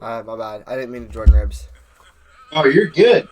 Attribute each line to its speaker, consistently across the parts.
Speaker 1: My bad. I didn't mean to join ribs.
Speaker 2: Oh, you're good.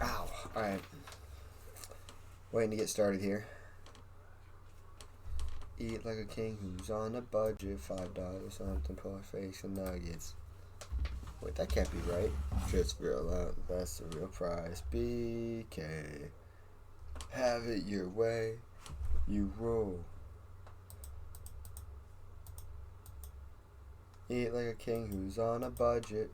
Speaker 1: Ow. Alright. Waiting to get started here. Eat like a king who's on a budget. $5 something per face and nuggets. Wait, that can't be right. Just real out. That's the real price. BK. Have it your way. You roll. Eat like a king who's on a budget.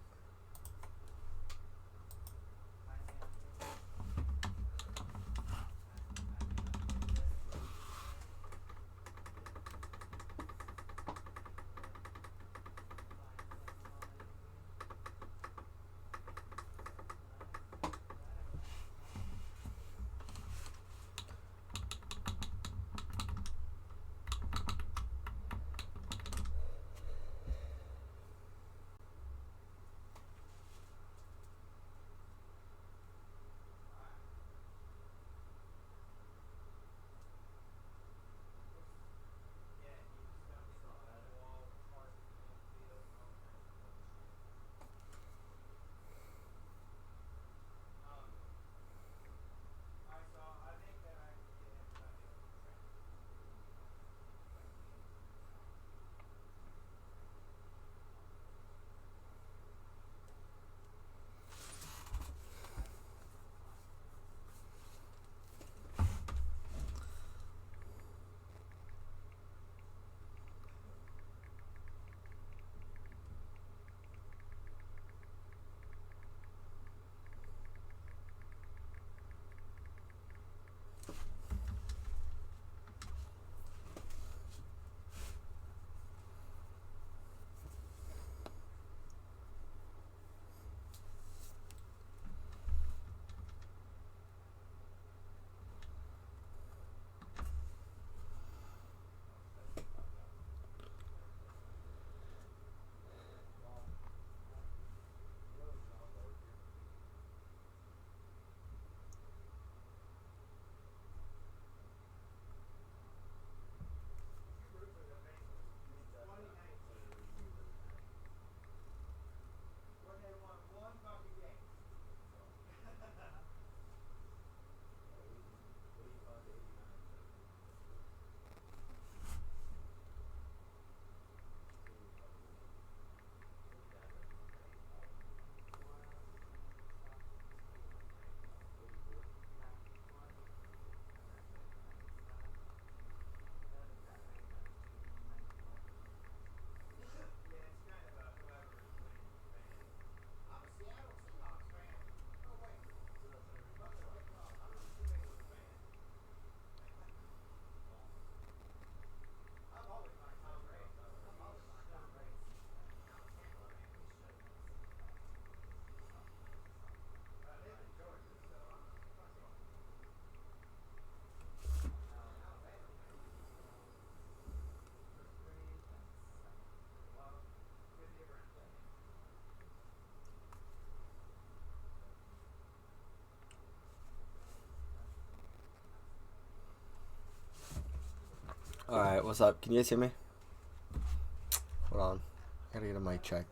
Speaker 1: What's up? Can you guys hear me? Hold on. I gotta get a mic check.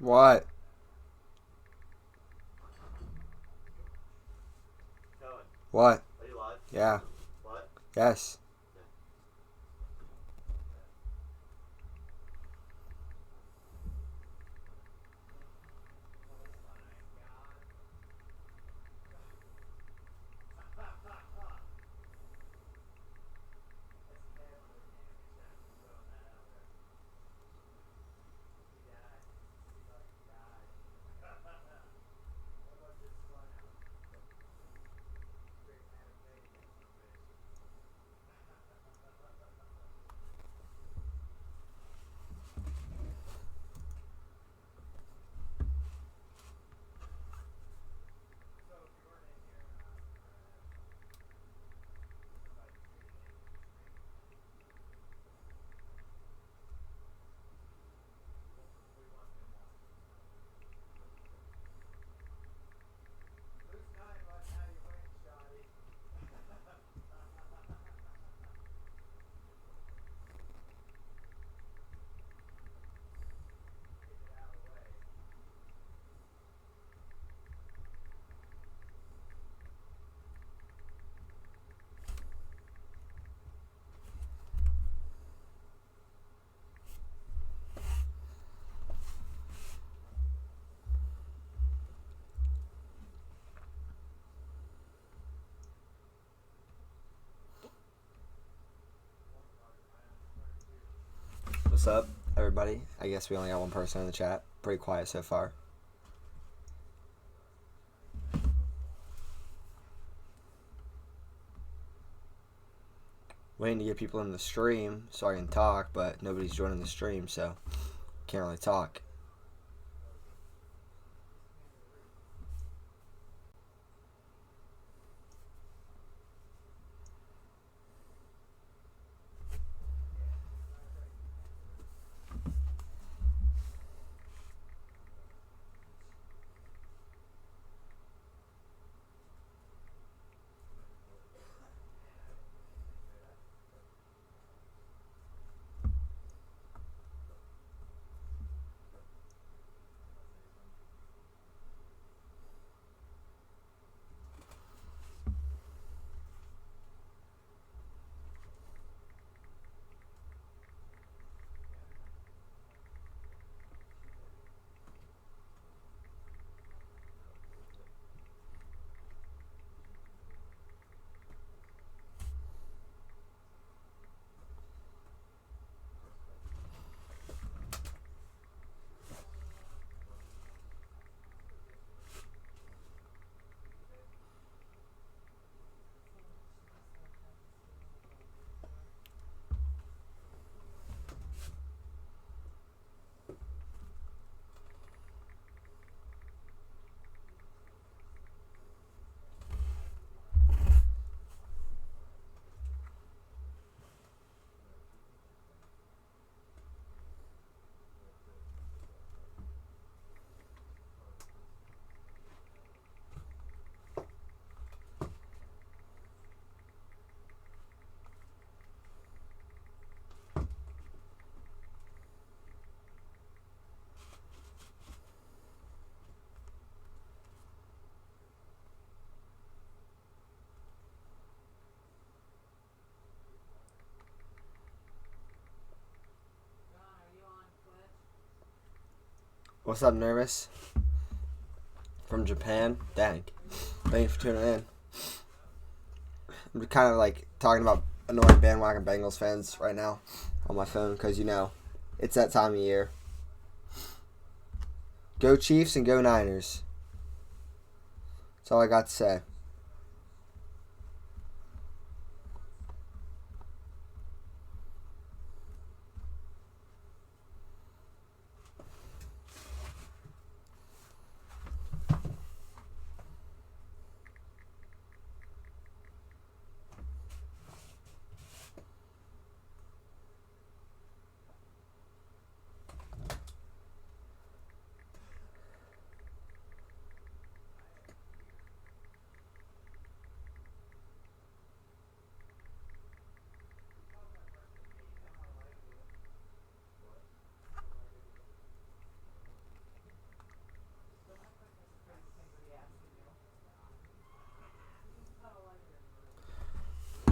Speaker 1: What? What?
Speaker 3: Are you live?
Speaker 1: Yeah.
Speaker 3: What?
Speaker 1: Yes. What's up, everybody? I guess we only got one person in the chat. Pretty quiet so far. Waiting to get people in the stream so I can talk, but nobody's joining the stream, so can't really talk. What's up, Nervous? From Japan? Dang. Thank you for tuning in. I'm kind of like talking about annoying bandwagon Bengals fans right now on my phone because, you know, It's that time of year. Go Chiefs and go Niners. That's all I got to say.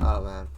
Speaker 1: Oh, man.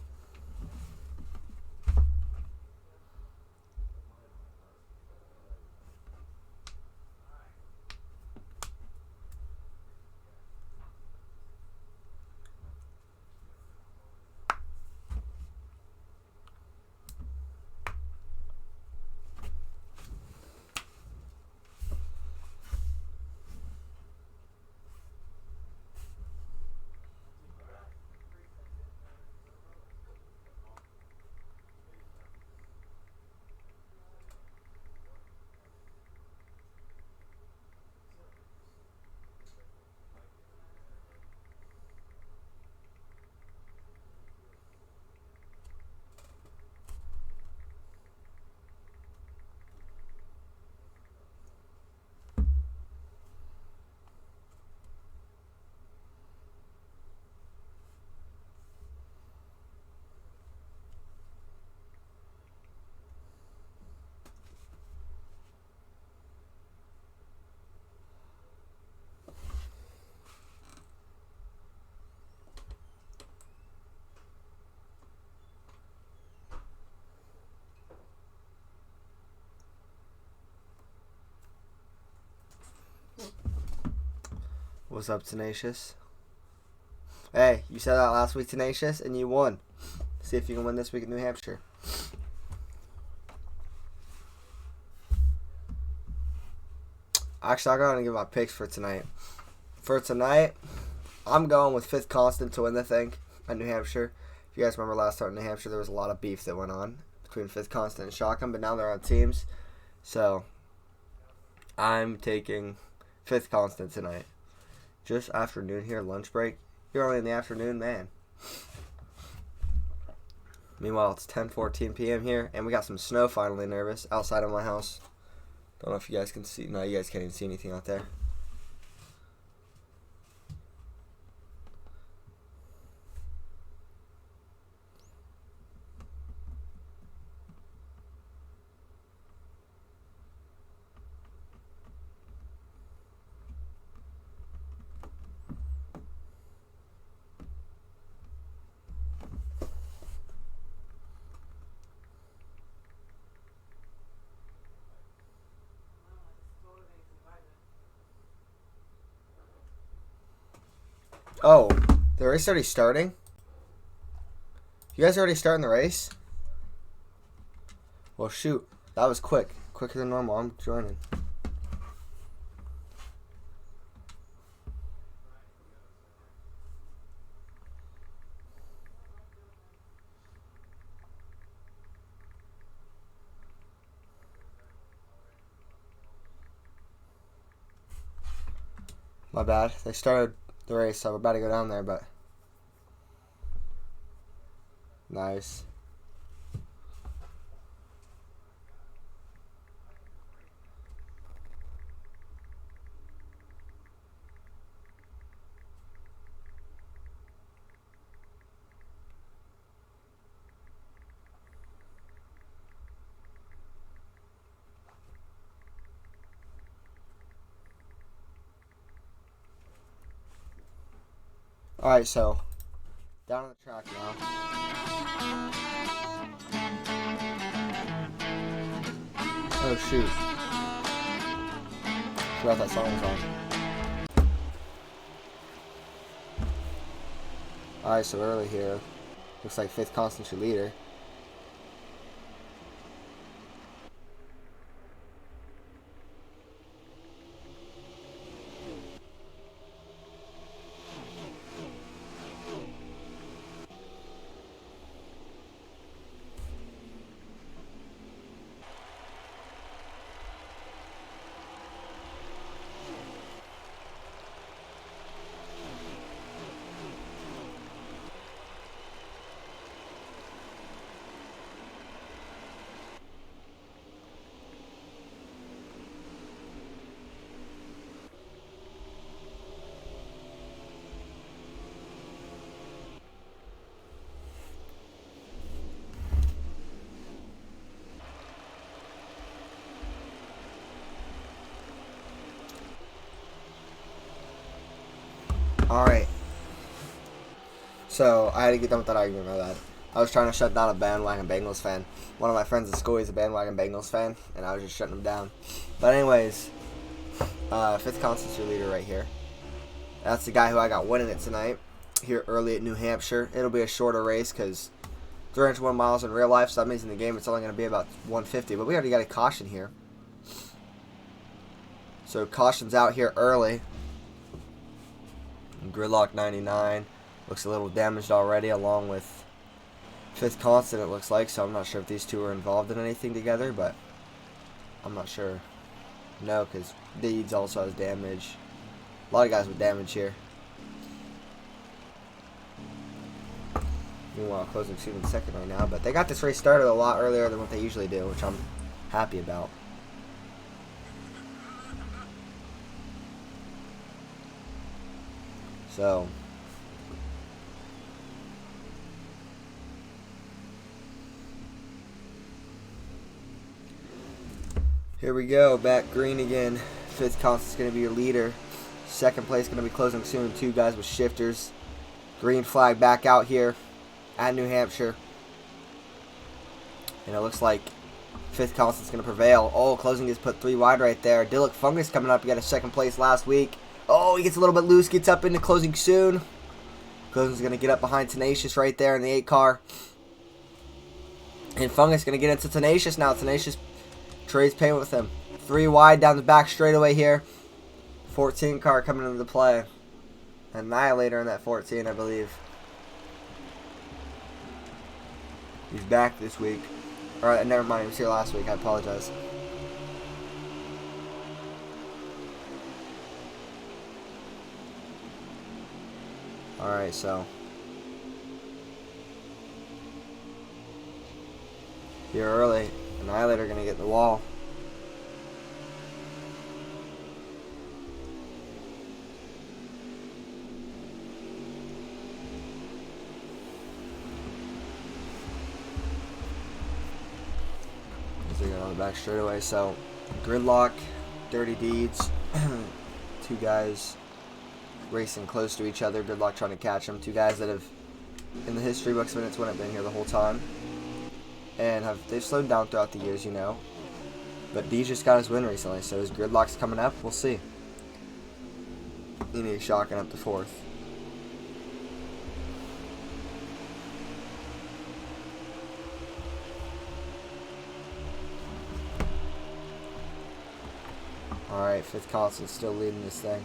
Speaker 1: What's up, Tenacious? Hey, you said that last week, Tenacious, and you won. See if you can win this week in New Hampshire. Actually, I'm going to give my picks for tonight. For tonight, I'm going with 5th Constant to win the thing at New Hampshire. If you guys remember last start in New Hampshire, there was a lot of beef that went on between 5th Constant and Shotgun, but now they're on teams. So, I'm taking 5th Constant tonight. Just afternoon here, lunch break. You're only in the afternoon, man. Meanwhile, it's 10:14 p.m. here, and we got some snow finally, Nervous, outside of my house. Don't know if you guys can see. No, you guys can't even see anything out there. Oh, the race already starting? You guys already starting the race? Well, shoot. That was quick. Quicker than normal. I'm joining. My bad. They started the race, so we're about to go down there, but... Nice. Alright, so... Down on the track now. Oh, shoot. Forgot that song was on. Alright, so early here. Looks like 5th Constant's your leader. Alright. So, I had to get done with that argument, my bad. I was trying to shut down a bandwagon Bengals fan. One of my friends at school is a bandwagon Bengals fan, and I was just shutting him down. But anyways, Fifth Constant's your leader right here. That's the guy who I got winning it tonight, here early at New Hampshire. It'll be a shorter race because 301 miles in real life, so that means in the game it's only going to be about 150. But we already got a caution here. So caution's out here early. Gridlock 99 looks a little damaged already, along with Fifth Constant, it looks like. So I'm not sure if these two are involved in anything together, but I'm not sure. No, because Deeds also has damage. A lot of guys with damage here. Meanwhile, closing soon in second right now, but they got this race started a lot earlier than what they usually do, which I'm happy about. So, here we go, back green again. Fifth Constant's going to be your leader. Second place going to be closing soon. Two guys with shifters. Green flag back out here at New Hampshire. And it looks like Fifth Constant's going to prevail. Oh, closing is put 3 wide right there. Dillick Fungus coming up. He got a second place last week. Oh, he gets a little bit loose. Gets up into closing soon. Closing's going to get up behind Tenacious right there in the 8 car. And Fungus going to get into Tenacious now. Tenacious trades paint with him. 3 wide down the back straightaway here. 14 car coming into the play. Annihilator in that 14, I believe. He's back this week. Alright, never mind. He was here last week. I apologize. Alright, so here early. Annihilator going to get in the wall. They're going on the back straightaway. So, Gridlock, Dirty Deeds, two guys racing close to each other. Gridlock trying to catch them. Two guys that have, in the history books of Minutes When have been here the whole time. And they've slowed down throughout the years, you know. But Deeds just got his win recently, so his Gridlock's coming up. We'll see. He's shocking up to 4th. Alright, Fifth Constant still leading this thing.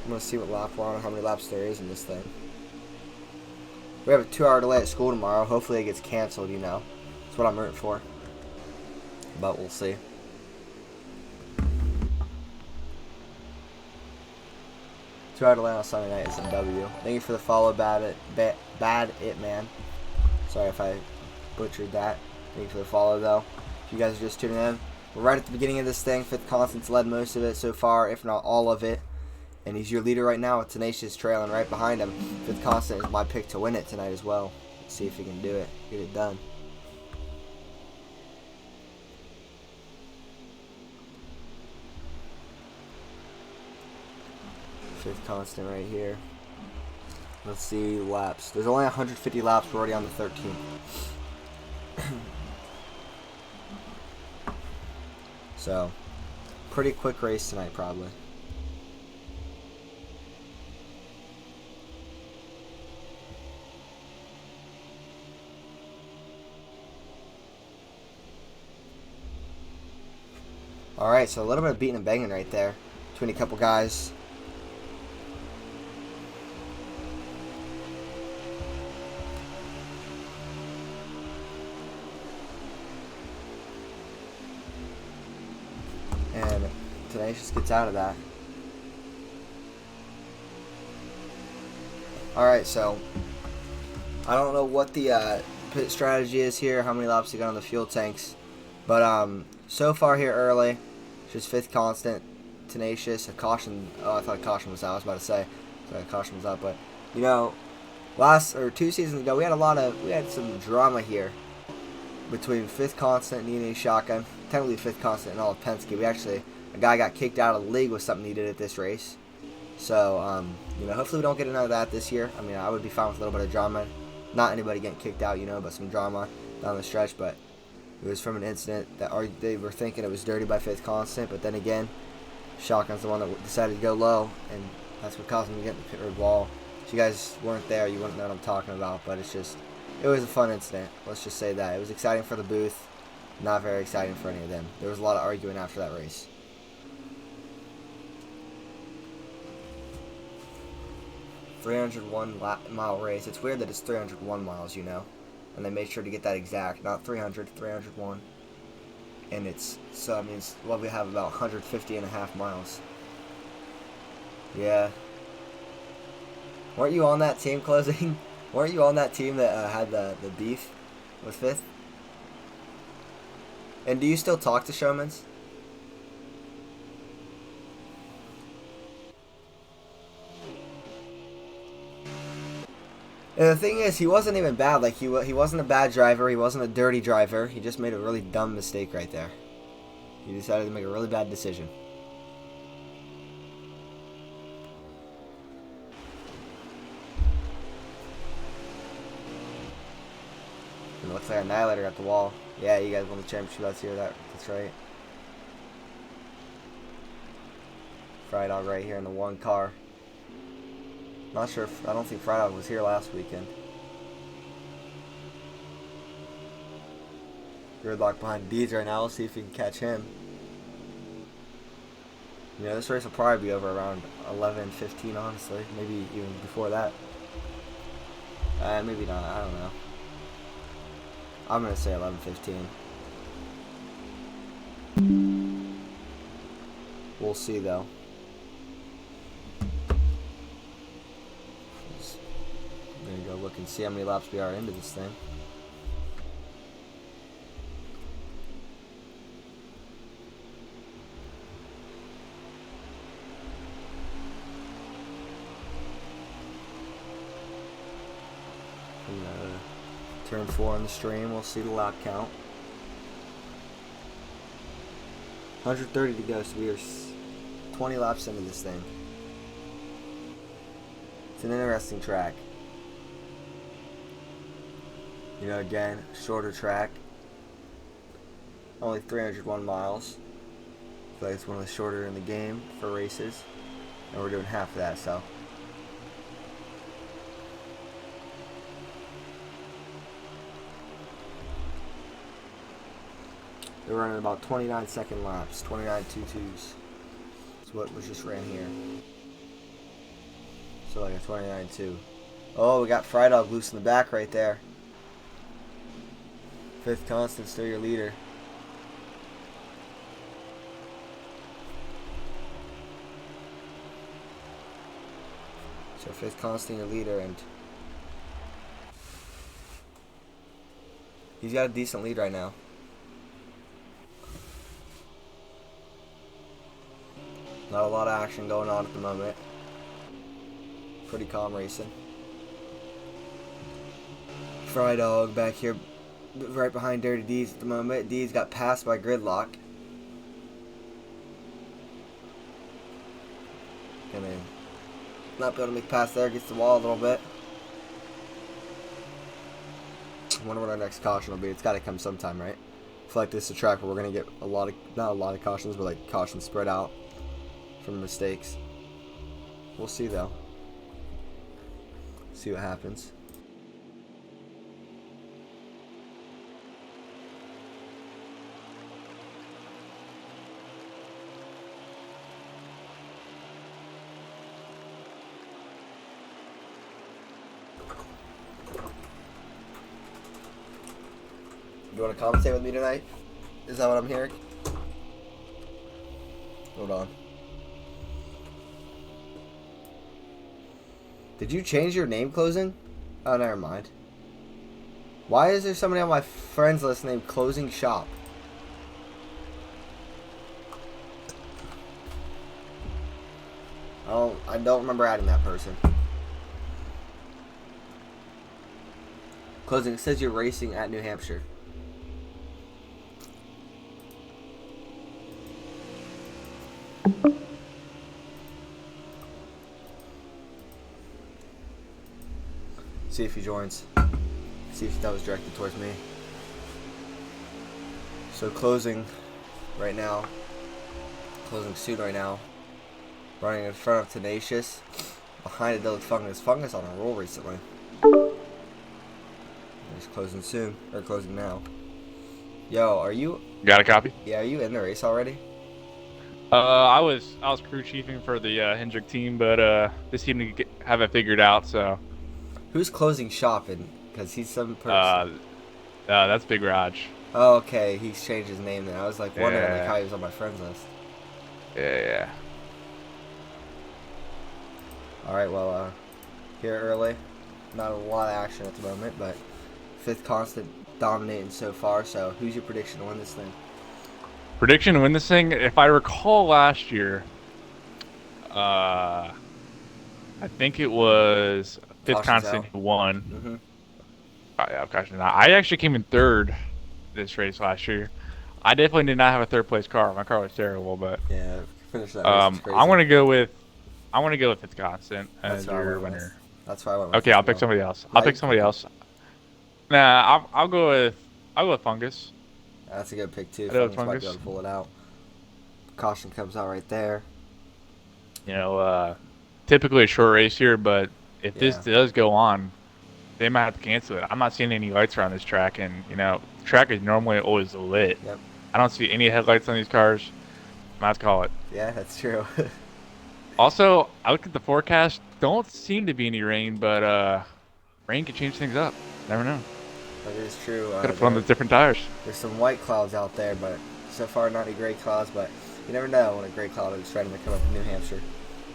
Speaker 1: I'm going to see what lap we're on and how many laps there is in this thing. We have a 2-hour delay at school tomorrow. Hopefully it gets canceled, you know. That's what I'm rooting for. But we'll see. Two-hour delay on Sunday night is a W. Thank you for the follow, Bad It Man. Sorry if I butchered that. Thank you for the follow, though. If you guys are just tuning in, we're right at the beginning of this thing. Fifth Constant's led most of it so far, if not all of it. And he's your leader right now with Tenacious trailing right behind him. Fifth Constant is my pick to win it tonight as well. Let's see if he can do it. Get it done. Fifth Constant right here. Let's see laps. There's only 150 laps. We're already on the 13th. So, pretty quick race tonight probably. Alright, so a little bit of beating and banging right there between a couple guys. And Tenacious gets out of that. Alright, so I don't know what the pit strategy is here, how many laps he got on the fuel tanks. But so far here early, just Fifth Constant, Tenacious, a caution. Oh, I thought a caution was out. I was about to say, sorry, a caution was out. But you know, 2 seasons ago, we had some drama here between Fifth Constant and E&A Shotgun. Technically Fifth Constant and all of Penske. A guy got kicked out of the league with something he did at this race. So, hopefully we don't get another of that this year. I mean, I would be fine with a little bit of drama. Not anybody getting kicked out, but some drama down the stretch. But it was from an incident that they were thinking it was dirty by Faith Constant. But then again, Shotgun's the one that decided to go low, and that's what caused him to get in the pit road wall. If you guys weren't there, you wouldn't know what I'm talking about. But it was a fun incident. Let's just say that. It was exciting for the booth. Not very exciting for any of them. There was a lot of arguing after that race. $301-mile race. It's weird that it's 301 miles, and they made sure to get that exact, not 300, 301. And we have about 150 and a half miles. Yeah. Weren't you on that team closing? Weren't you on that team that had the beef with Fifth? And do you still talk to Showmans? And the thing is, he wasn't even bad. Like, he wasn't a bad driver. He wasn't a dirty driver. He just made a really dumb mistake right there. He decided to make a really bad decision. And it looks like Annihilator at the wall. Yeah, you guys won the championship. Let's hear that. That's right. Fry Dog right here in the one car. Not sure I don't think Fry Dog was here last weekend. Gridlock behind Deeds right now. We'll see if we can catch him. This race will probably be over around 11:15, honestly. Maybe even before that. Maybe not. I don't know. I'm going to say 11:15. We'll see, though. I'm going to go look and see how many laps we are into this thing. Turn 4 on the stream, we'll see the lap count. 130 to go, so we are 20 laps into this thing. It's an interesting track. Again, shorter track. Only 301 miles. I feel like it's one of the shorter in the game for races. And we're doing half of that, so. They're running about 29-second laps, 29.22s. That's what was just ran here. So like a 29.2. Oh, we got Fry Dog loose in the back right there. Fifth Constant, still your leader. So Fifth Constant, your leader, and he's got a decent lead right now. Not a lot of action going on at the moment. Pretty calm racing. Fry Dog back here right behind Dirty D's at the moment. D's got passed by Gridlock. And then not be able to make past there. Gets the wall a little bit. I wonder what our next caution will be. It's got to come sometime, right? I feel like this is a track where we're going to get not a lot of cautions, but like cautions spread out from mistakes. We'll see though. See what happens. You want to commentate with me tonight? Is that what I'm hearing? Hold on. Did you change your name, Closing? Oh, never mind. Why is there somebody on my friends list named Closing Shop? Oh, I don't remember adding that person. Closing, it says you're racing at New Hampshire. See if he joins. See if that was directed towards me. So closing right now. Closing soon right now. Running in front of Tenacious. Behind Idyllic Fungus. Fungus on a roll recently. He's closing soon. Or closing now. Yo, are you...
Speaker 3: Got a copy?
Speaker 1: Yeah, are you in the race already?
Speaker 3: I was crew chiefing for the Hendrick team, but they seem to have it figured out. So
Speaker 1: Who's closing shop? Because he's some person.
Speaker 3: that's Big Raj.
Speaker 1: Oh, okay. He's changed his name then. I was like wondering
Speaker 3: Yeah.
Speaker 1: like how he was on my friends list.
Speaker 3: Yeah.
Speaker 1: Alright, well, here early. Not a lot of action at the moment, but fifth constant dominating so far. So who's your prediction to win this thing?
Speaker 3: Prediction to win this thing? If I recall last year, I think it was fifth
Speaker 1: Caution's
Speaker 3: constant
Speaker 1: out.
Speaker 3: who won.
Speaker 1: Mm-hmm.
Speaker 3: Yeah, Caution out. I actually came in third this race last year. I definitely did not have a third place car. My car was terrible, but
Speaker 1: Yeah, finish that race. It's crazy.
Speaker 3: I'm gonna go with fifth constant
Speaker 1: That's
Speaker 3: as
Speaker 1: what I
Speaker 3: your
Speaker 1: went with.
Speaker 3: winner.
Speaker 1: That's why I went with
Speaker 3: Okay,
Speaker 1: it
Speaker 3: I'll
Speaker 1: as
Speaker 3: pick
Speaker 1: well.
Speaker 3: somebody else.
Speaker 1: No,
Speaker 3: I'll pick
Speaker 1: you
Speaker 3: somebody
Speaker 1: can-
Speaker 3: else. Nah, I'll go with Fungus.
Speaker 1: That's a good pick too.
Speaker 3: I know
Speaker 1: Fungus might be
Speaker 3: Fungus.
Speaker 1: able to pull it out. Caution comes out right there.
Speaker 3: You know, typically a short race here, but if this
Speaker 1: Yeah.
Speaker 3: does go on, they might have to cancel it. I'm not seeing any lights around this track, and you know, the track is normally always lit.
Speaker 1: Yep.
Speaker 3: I don't see any headlights on these cars. I might have to call it.
Speaker 1: Yeah, that's true.
Speaker 3: Also, I looked at the forecast. Don't seem to be any rain, but rain could change things up. Never know.
Speaker 1: That is true.
Speaker 3: Gotta put on the different tires.
Speaker 1: There's some white clouds out there, but so far not any gray clouds. But you never know when a gray cloud is starting to come up in New Hampshire.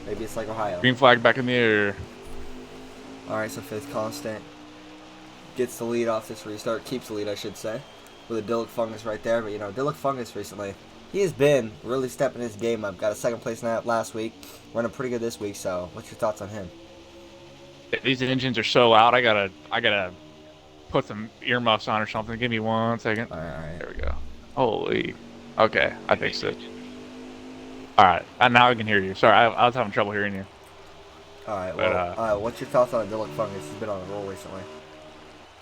Speaker 1: Maybe it's like Ohio.
Speaker 3: Green flag back in the air.
Speaker 1: Alright, so fifth constant gets the lead off this restart. Keeps the lead, I should say. With Idyllic Fungus right there. But, you know, Idyllic Fungus recently, he has been really stepping his game up. Got a second place last week. Running pretty good this week, so what's your thoughts on him?
Speaker 3: These engines are so loud. I gotta put some earmuffs on or something. Give me 1 second.
Speaker 1: Alright.
Speaker 3: There we go. Holy. Okay, I fixed it. Alright, now I can hear you. Sorry, I was having trouble hearing you.
Speaker 1: Alright,
Speaker 3: But,
Speaker 1: well, what's your thoughts on Idyllic Fungus? He's been on a roll recently.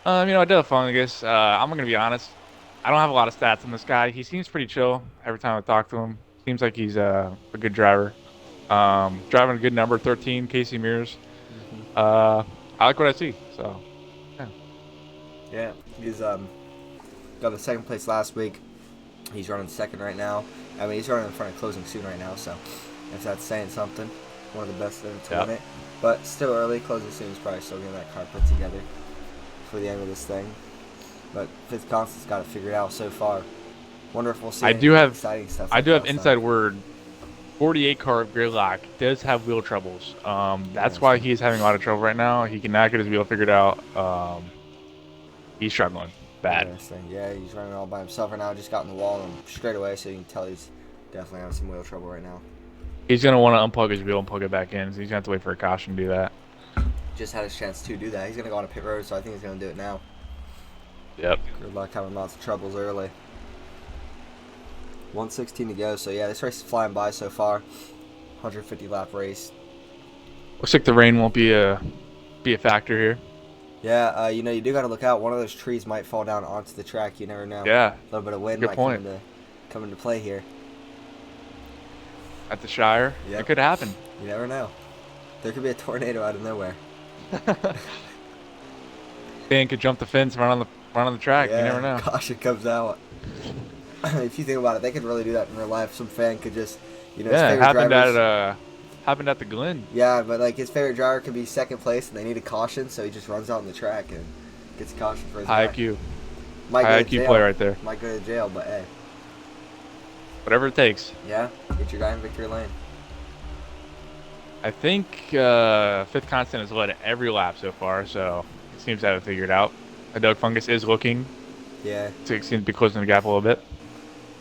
Speaker 3: You know, I did have fun, I guess. I'm gonna be honest. I don't have a lot of stats on this guy. He seems pretty chill every time I talk to him. Seems like he's a good driver. Driving a good number, 13 Casey Mears. I like what I see. So,
Speaker 1: Yeah, he's got a second place last week. He's running second right now. I mean, he's running in front of closing soon right now, so if that's saying something, one of the best in to win it. But still early, closing soon is probably still getting that car put together for the end of this thing. But fifth constant's got it figured out so far. Wonder if we'll see exciting stuff.
Speaker 3: I do have inside word. 48 car of Gridlock does have wheel troubles. That's why he's having a lot of trouble right now. He cannot get his wheel figured out. He's struggling bad.
Speaker 1: Interesting. Yeah, he's running all by himself right now. Just got in the wall and straight away, so you can tell he's definitely having some wheel trouble right now.
Speaker 3: He's gonna want to unplug his wheel and plug it back in. So he's gonna have to wait for a caution to do that.
Speaker 1: Just had his chance to do that. He's gonna go on a pit road, so I think he's gonna do it now.
Speaker 3: Yep.
Speaker 1: Good luck having lots of troubles early. 1:16 to go, so yeah, this race is flying by so far. 150 lap race.
Speaker 3: Looks like the rain won't be a factor here.
Speaker 1: Yeah, you know, you do got to look out. One of those trees might fall down onto the track. You never know.
Speaker 3: Yeah.
Speaker 1: A little bit of wind
Speaker 3: Good
Speaker 1: might
Speaker 3: point.
Speaker 1: come into play here.
Speaker 3: At the Shire,
Speaker 1: Yep.
Speaker 3: it could happen.
Speaker 1: You never know. There could be a tornado out of nowhere.
Speaker 3: Dan could jump the fence, and run on the track.
Speaker 1: Yeah,
Speaker 3: You never know.
Speaker 1: caution comes out. If you think about it, they could really do that in real life. Some fan could just, you know, his
Speaker 3: Yeah, it
Speaker 1: favorite
Speaker 3: happened happened at the Glen.
Speaker 1: Yeah, but like his favorite driver could be second place, and they need a caution, so he just runs out on the track and gets a caution for his
Speaker 3: High
Speaker 1: guy.
Speaker 3: IQ.
Speaker 1: Might
Speaker 3: High
Speaker 1: go to
Speaker 3: IQ
Speaker 1: jail.
Speaker 3: play right there.
Speaker 1: Might go to jail, but hey,
Speaker 3: Whatever it takes.
Speaker 1: yeah, get your guy in victory lane.
Speaker 3: I think fifth constant has led every lap so far, so it seems to have it figured out. Doug Fungus is looking
Speaker 1: Yeah,
Speaker 3: to seem to be closing the gap a little bit.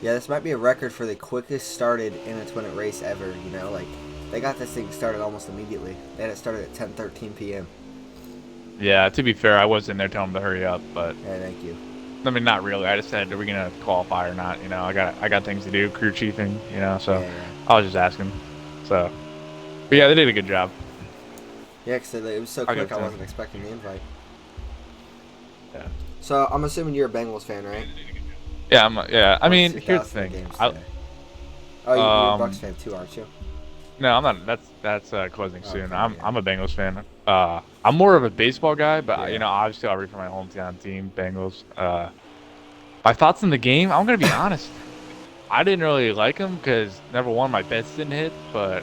Speaker 1: yeah, this might be a record for the quickest started in a twin race ever. You know, like they got this thing started almost immediately. They had it started at 10:13 p.m.
Speaker 3: Yeah, to be fair, I was in there telling him to hurry up, but
Speaker 1: Yeah, thank you.
Speaker 3: I mean, not really. I just said, are we gonna qualify or not? You know, I got things to do, crew chiefing. You know, so
Speaker 1: Yeah.
Speaker 3: I was just asking. So, but yeah, they did a good job.
Speaker 1: Yeah, because it was so
Speaker 3: I'll give
Speaker 1: quick,
Speaker 3: it to
Speaker 1: I
Speaker 3: him.
Speaker 1: wasn't expecting the invite.
Speaker 3: Yeah.
Speaker 1: So I'm assuming you're a Bengals fan, right?
Speaker 3: Yeah, yeah. I
Speaker 1: What's
Speaker 3: mean,
Speaker 1: your
Speaker 3: here's the
Speaker 1: thoughts on the
Speaker 3: thing.
Speaker 1: games today? Oh, you're a Bucks fan too, aren't you?
Speaker 3: No, I'm not. That's closing soon.
Speaker 1: Okay, yeah.
Speaker 3: I'm a Bengals fan. I'm more of a baseball guy, but
Speaker 1: Yeah.
Speaker 3: obviously I'll root for my hometown team, Bengals. My thoughts on the game. I'm gonna be honest. I didn't really like them because number one, my bets didn't hit, but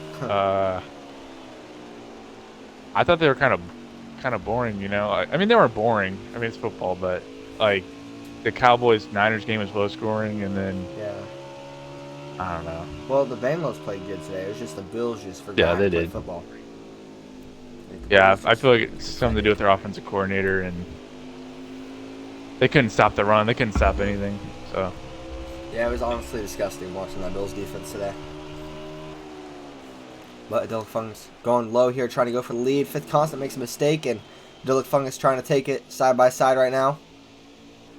Speaker 3: I thought they were kind of boring. I mean they weren't boring. I mean it's football, but like the Cowboys Niners game was low scoring, and then
Speaker 1: Yeah.
Speaker 3: I don't know.
Speaker 1: Well, the Bengals played good today. It was just the Bills just forgot
Speaker 3: Yeah,
Speaker 1: how
Speaker 3: they
Speaker 1: to play
Speaker 3: did.
Speaker 1: football. Like, the
Speaker 3: Yeah,
Speaker 1: Bills
Speaker 3: I
Speaker 1: just
Speaker 3: feel like it's something to do with their offensive coordinator, and they couldn't stop the run. They couldn't stop anything. So
Speaker 1: Yeah, it was honestly disgusting watching that Bills defense today. But Idyllic Fungus going low here, trying to go for the lead. Fifth Constant makes a mistake, and Idyllic Fungus trying to take it side by side right now.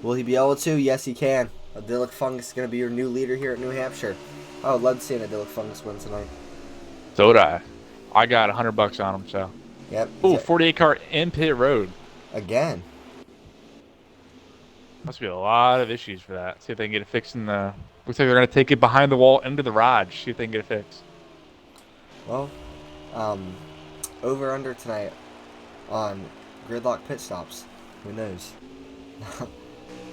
Speaker 1: Will he be able to? Yes, he can. Idyllic Fungus is going to be your new leader here at New Hampshire. I would love to see an Idyllic Fungus win tonight.
Speaker 3: so would I. I got $100 on him. So
Speaker 1: Yep.
Speaker 3: oh, 48 car in pit road.
Speaker 1: Again.
Speaker 3: Must be a lot of issues for that. See if they can get it fixed in the. Looks like they're gonna take it behind the wall into the garage. See if they can get it fixed.
Speaker 1: Well, over under tonight on gridlock pit stops. Who knows?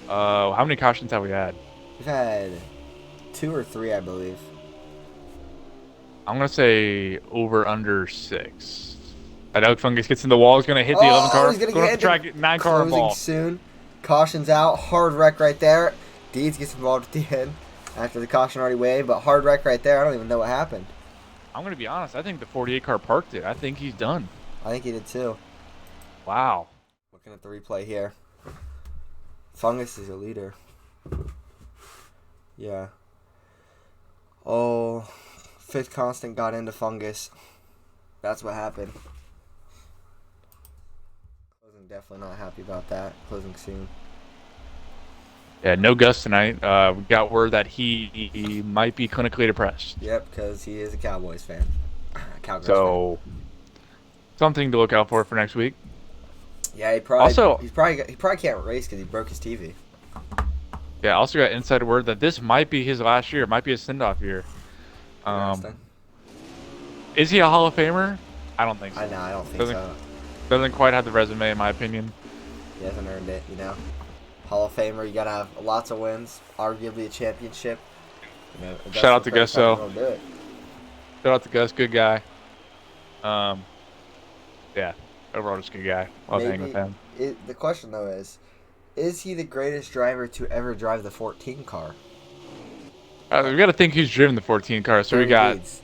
Speaker 3: How many cautions have we had?
Speaker 1: We've had 2 or 3, I believe.
Speaker 3: I'm gonna say over under 6. That Fungus gets in the wall. He's gonna hit the 11 car.
Speaker 1: He's gonna
Speaker 3: Going
Speaker 1: get
Speaker 3: up the track. 9 car
Speaker 1: closing
Speaker 3: ball.
Speaker 1: soon. Caution's out. Hard wreck right there. Deeds gets involved at the end after the caution already waved, but hard wreck right there. I don't even know what happened.
Speaker 3: I'm gonna be honest. I think the 48 car parked it. I think he's done.
Speaker 1: I think he did too.
Speaker 3: Wow.
Speaker 1: Looking at the replay here. Fungus is a leader. Yeah. Oh, Fifth Constant got into Fungus. That's what happened. Closing definitely not happy about that. Closing soon.
Speaker 3: Yeah, no Gus tonight. We got word that he might be clinically depressed.
Speaker 1: Yep, because he is a Cowboys fan. Cowgirls
Speaker 3: So something to look out for next week.
Speaker 1: fan. Yeah, he probably
Speaker 3: Also-
Speaker 1: he probably can't race because he broke his TV.
Speaker 3: Yeah, also got inside word that this might be his last year. It might be a send-off year.
Speaker 1: Interesting.
Speaker 3: Is he a Hall of Famer? I don't think so.
Speaker 1: I don't think
Speaker 3: Doesn't-
Speaker 1: so.
Speaker 3: Doesn't quite have the resume, in my opinion.
Speaker 1: He hasn't earned it, you know. Hall of Famer, you gotta have lots of wins, arguably a championship. You know, if that's
Speaker 3: Shout out
Speaker 1: the
Speaker 3: to
Speaker 1: first time
Speaker 3: Gusso.
Speaker 1: you're gonna do it.
Speaker 3: Shout out to Gus, good guy. Yeah, overall just a good guy. Love hanging with him.
Speaker 1: The question though is he the greatest driver to ever drive the 14 car?
Speaker 3: We got to think who's driven the 14 car. So we
Speaker 1: 30
Speaker 3: got
Speaker 1: Deeds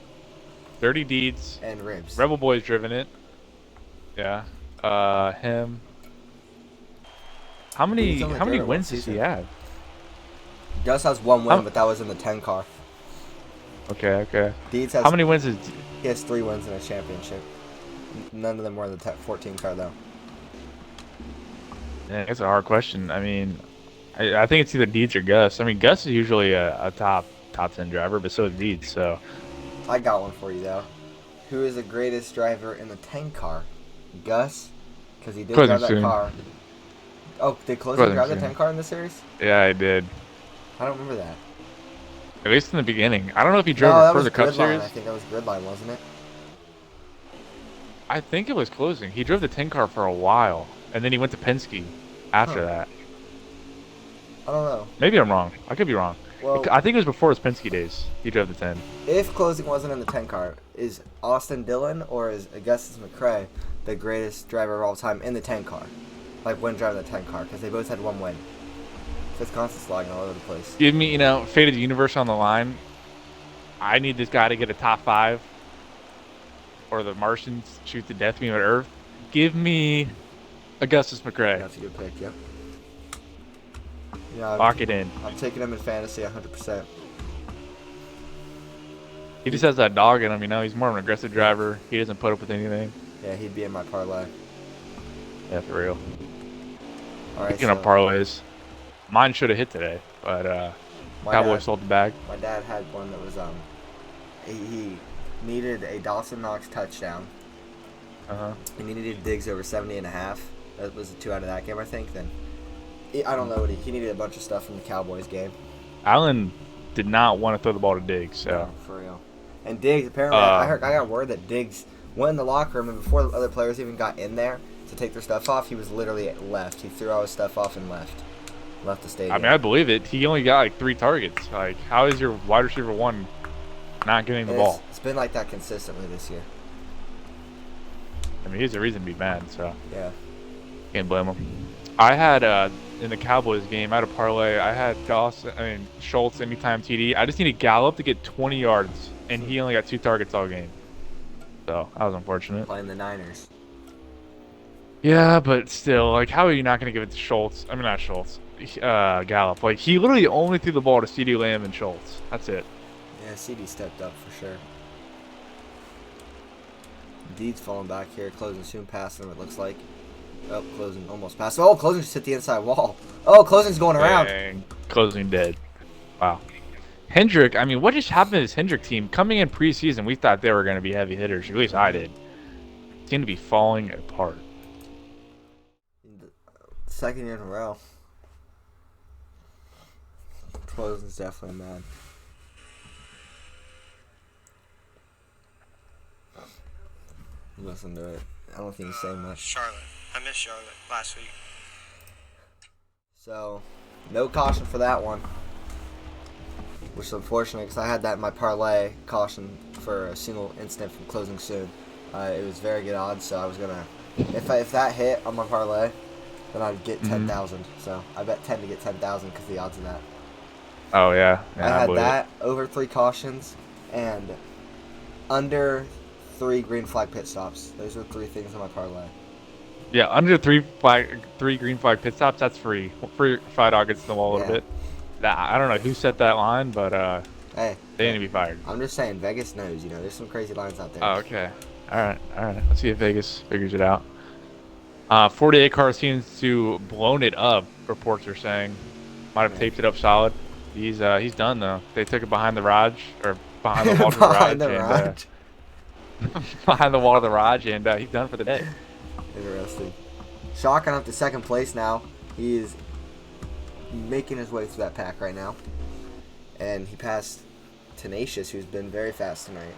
Speaker 3: Dirty Deeds.
Speaker 1: and Ribs.
Speaker 3: Rebel Boy's driven it. Yeah. Him. How many
Speaker 1: He's only driven it one
Speaker 3: wins does he
Speaker 1: season.
Speaker 3: have?
Speaker 1: Gus has one win,
Speaker 3: How-
Speaker 1: but that was in the 10 car.
Speaker 3: Okay.
Speaker 1: Deeds has
Speaker 3: How many wins is
Speaker 1: he has 3 wins in a championship. None of them were in the 14 car though.
Speaker 3: Yeah, it's a hard question. I mean, I think it's either Deeds or Gus. I mean, Gus is usually a top 10 driver, but so is Deeds. So
Speaker 1: I got one for you though. Who is the greatest driver in the 10 car? Gus, because he did
Speaker 3: Closing
Speaker 1: drive that
Speaker 3: soon.
Speaker 1: car. Oh, did Closing
Speaker 3: Closing
Speaker 1: drive the
Speaker 3: soon.
Speaker 1: 10 car in the series?
Speaker 3: yeah, I did.
Speaker 1: I don't remember that.
Speaker 3: At least in the beginning. I don't know if he drove
Speaker 1: No,
Speaker 3: it
Speaker 1: that
Speaker 3: for
Speaker 1: was
Speaker 3: the Cup
Speaker 1: Gridline.
Speaker 3: Series.
Speaker 1: I think that was Gridline, wasn't it?
Speaker 3: I think it was Closing. He drove the 10 car for a while, and then he went to Penske after
Speaker 1: Huh.
Speaker 3: that.
Speaker 1: I don't know.
Speaker 3: Maybe I'm wrong. I could be wrong.
Speaker 1: Well,
Speaker 3: I think it was before his Penske days. He drove the 10.
Speaker 1: if Closing wasn't in the 10 car, is Austin Dillon or is Augustus McCrae the greatest driver of all time in the 10 car? Like when driving the 10 car, because they both had one win. It's constant slogging all over the place.
Speaker 3: Give me, fate of the universe on the line. I need this guy to get a top 5, or the Martians shoot the death beam at Earth. Give me Augustus McCrae.
Speaker 1: That's a good pick, yep. Yeah,
Speaker 3: Lock it in.
Speaker 1: I'm taking him in fantasy 100%.
Speaker 3: He just has that dog in him, He's more of an aggressive driver. He doesn't put up with anything.
Speaker 1: Yeah, he'd be in my parlay.
Speaker 3: Yeah, for real.
Speaker 1: All right,
Speaker 3: Speaking of parlays, mine should have hit today, but
Speaker 1: my
Speaker 3: Cowboys
Speaker 1: dad,
Speaker 3: sold the bag.
Speaker 1: my dad had one that was he needed a Dawson Knox touchdown.
Speaker 3: Uh-huh.
Speaker 1: And he needed Diggs over 70.5. That was a 2 out of that game, I think. Then I don't know what he needed a bunch of stuff from the Cowboys game.
Speaker 3: Allen did not want to throw the ball to Diggs, so.
Speaker 1: No, for real. And Diggs, apparently, I got word that Diggs went in the locker room, and before the other players even got in there to take their stuff off, he was literally left. He threw all his stuff off and left the stadium.
Speaker 3: I mean, I believe it. He only got like 3 targets. Like, how is your wide receiver 1 not getting the ball?
Speaker 1: It's been like that consistently this year.
Speaker 3: I mean, he has a reason to be mad, so.
Speaker 1: Yeah.
Speaker 3: Can't blame him. I had, in the Cowboys game, I had a parlay. I had Schultz anytime TD. I just needed Gallup to get 20 yards, and he only got 2 targets all game. So, that was unfortunate.
Speaker 1: Playing the Niners.
Speaker 3: Yeah, but still, like, how are you not going to give it to Schultz? I mean, not Schultz. Gallup. Like, he literally only threw the ball to CeeDee Lamb and Schultz. That's it.
Speaker 1: Yeah, CD stepped up for sure. Deed's falling back here. Closing soon past him, it looks like. Oh, closing almost past. Oh, closing just hit the inside wall. Oh, closing's going around.
Speaker 3: Dang. Closing dead. Wow. Hendrick, I mean, what just happened to this Hendrick team? Coming in preseason, we thought they were going to be heavy hitters. At least I did. Seem to be falling apart.
Speaker 1: Second year in a row. Closing's definitely mad. Listen to it. I don't think he's saying much.
Speaker 4: Charlotte. I missed Charlotte last week.
Speaker 1: So, no caution for that one. Which is unfortunate because I had that in my parlay, caution for a single instant from closing soon. It was very good odds, so I was going to... If that hit on my parlay, then I'd get 10,000. So, I bet 10 to get 10,000 because the odds of that.
Speaker 3: Oh, yeah.
Speaker 1: I had that, over 3 cautions, and under 3 green flag pit stops. Those are 3 things on my parlay.
Speaker 3: Yeah, under 3 green flag pit stops, that's free. Free fried dog gets in the wall a little bit. I don't know who set that line, but
Speaker 1: hey,
Speaker 3: they need to be fired.
Speaker 1: I'm just saying, Vegas knows, there's some crazy lines out there.
Speaker 3: Oh, okay. All right. Let's see if Vegas figures it out. 48 car seems to have blown it up, reports are saying. Might have taped it up solid. He's done, though. They took it behind the Raj, or behind the wall of the Raj. Behind the wall of the Raj, and he's done for the day.
Speaker 1: Interesting. Shotgun up to second place now. He is making his way through that pack right now. And he passed Tenacious, who's been very fast tonight.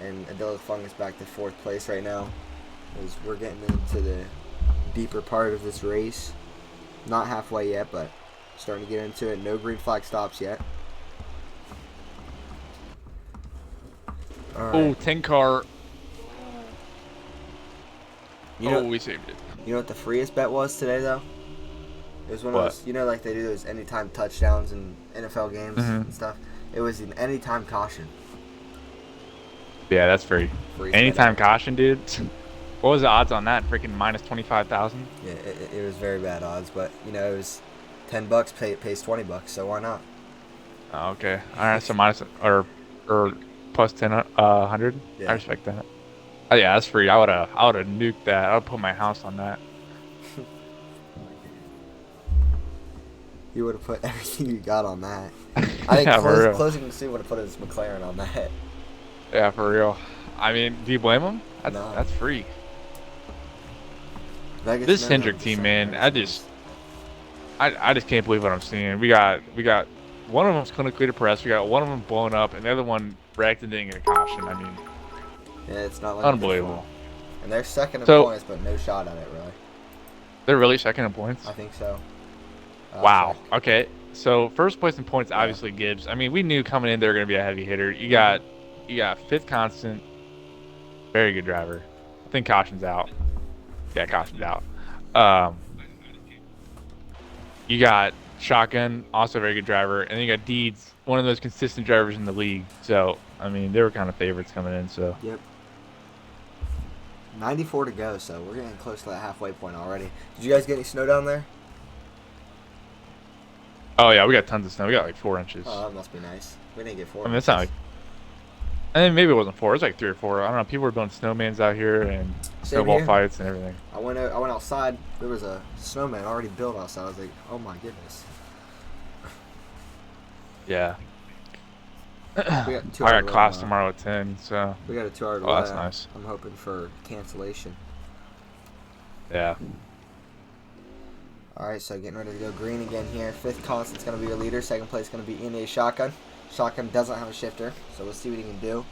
Speaker 1: And Adela Fung is back to 4th place right now. As we're getting into the deeper part of this race. Not halfway yet, but starting to get into it. No green flag stops yet.
Speaker 3: Right. Oh, 10 car. We saved it.
Speaker 1: You know what the freest bet was today, though? It was one of those, like they do those anytime touchdowns in NFL games and stuff. It was an anytime caution.
Speaker 3: Yeah, that's free. Anytime caution, dude. What was the odds on that? Freaking minus 25,000?
Speaker 1: Yeah, it was very bad odds, but, it was $10 pays $20, so why not?
Speaker 3: Oh, okay. All right, so minus or plus 100.
Speaker 1: Yeah.
Speaker 3: I respect that. Oh yeah, that's free. I would have nuked that. I would put my house on that.
Speaker 1: You would have put everything you got on that. I think closing soon would have put his McLaren on that.
Speaker 3: Yeah, for real. I mean, do you blame him?
Speaker 1: No.
Speaker 3: That's free. This Hendrick team, man, I just can't believe what I'm seeing. We got one of them's clinically depressed. We got one of them blown up, and the other one wrecked and didn't get a caution. I mean,
Speaker 1: yeah, it's not like
Speaker 3: unbelievable.
Speaker 1: And they're second in points, but no shot at it, really.
Speaker 3: They're really second in points?
Speaker 1: I think so.
Speaker 3: Wow. Okay. So first place in points, obviously Gibbs. I mean, we knew coming in they were going to be a heavy hitter. You got 5th constant, very good driver. I think caution's out. Yeah, caution's out. You got Shotgun, also a very good driver, and then you got Deeds, one of those consistent drivers in the league. So I mean, they were kind of favorites coming in. So
Speaker 1: yep. 94 to go, so we're getting close to that halfway point already. Did you guys get any snow down there?
Speaker 3: Oh yeah, we got tons of snow. We got like 4 inches.
Speaker 1: Oh, that must be nice. We didn't get 4.
Speaker 3: I mean, it's not like. I mean, maybe it wasn't 4. It was like 3 or 4. I don't know. People were building snowmans out here and snowball fights and everything.
Speaker 1: I went outside. There was a snowman already built outside. I was like, oh my goodness.
Speaker 3: Yeah.
Speaker 1: I
Speaker 3: got class tomorrow at 10, so.
Speaker 1: We got a 2-hour delay.
Speaker 3: Oh, that's nice.
Speaker 1: I'm hoping for cancellation.
Speaker 3: Yeah.
Speaker 1: All right, so getting ready to go green again here. Fifth constant's going to be your leader. Second place is going to be in a shotgun. Shotgun doesn't have a shifter, so we'll see what he can do.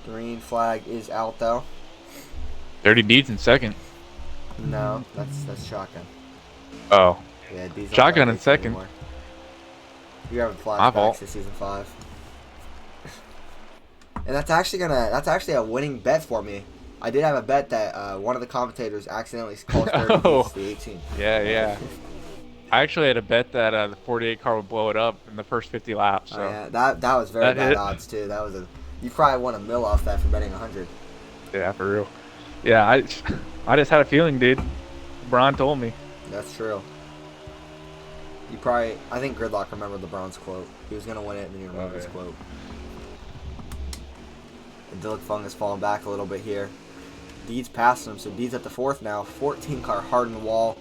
Speaker 1: Green flag is out, though.
Speaker 3: 30 Deeds in second.
Speaker 1: No, that's shotgun.
Speaker 3: Oh.
Speaker 1: Yeah, D's
Speaker 3: Shotgun in second.
Speaker 1: Anymore. You're having
Speaker 3: My fault.
Speaker 1: flashbacks to season 5. And that's actually a winning bet for me. I did have a bet that one of the commentators accidentally called 30 Deeds to 18.
Speaker 3: Yeah. I actually had a bet that the 48 car would blow it up in the first 50 laps. So.
Speaker 1: Oh, yeah, that was very bad odds too. That was you probably won $1 million off that for betting 100.
Speaker 3: Yeah, for real. Yeah, I just had a feeling, dude. Braun told me.
Speaker 1: That's true. I think Gridlock remembered LeBron's quote. He was gonna win it, and then he remembered his quote. And Dillick Fung has fallen back a little bit here. Deed's passing him, so Deed's at the 4th now. 14 car hard in the wall.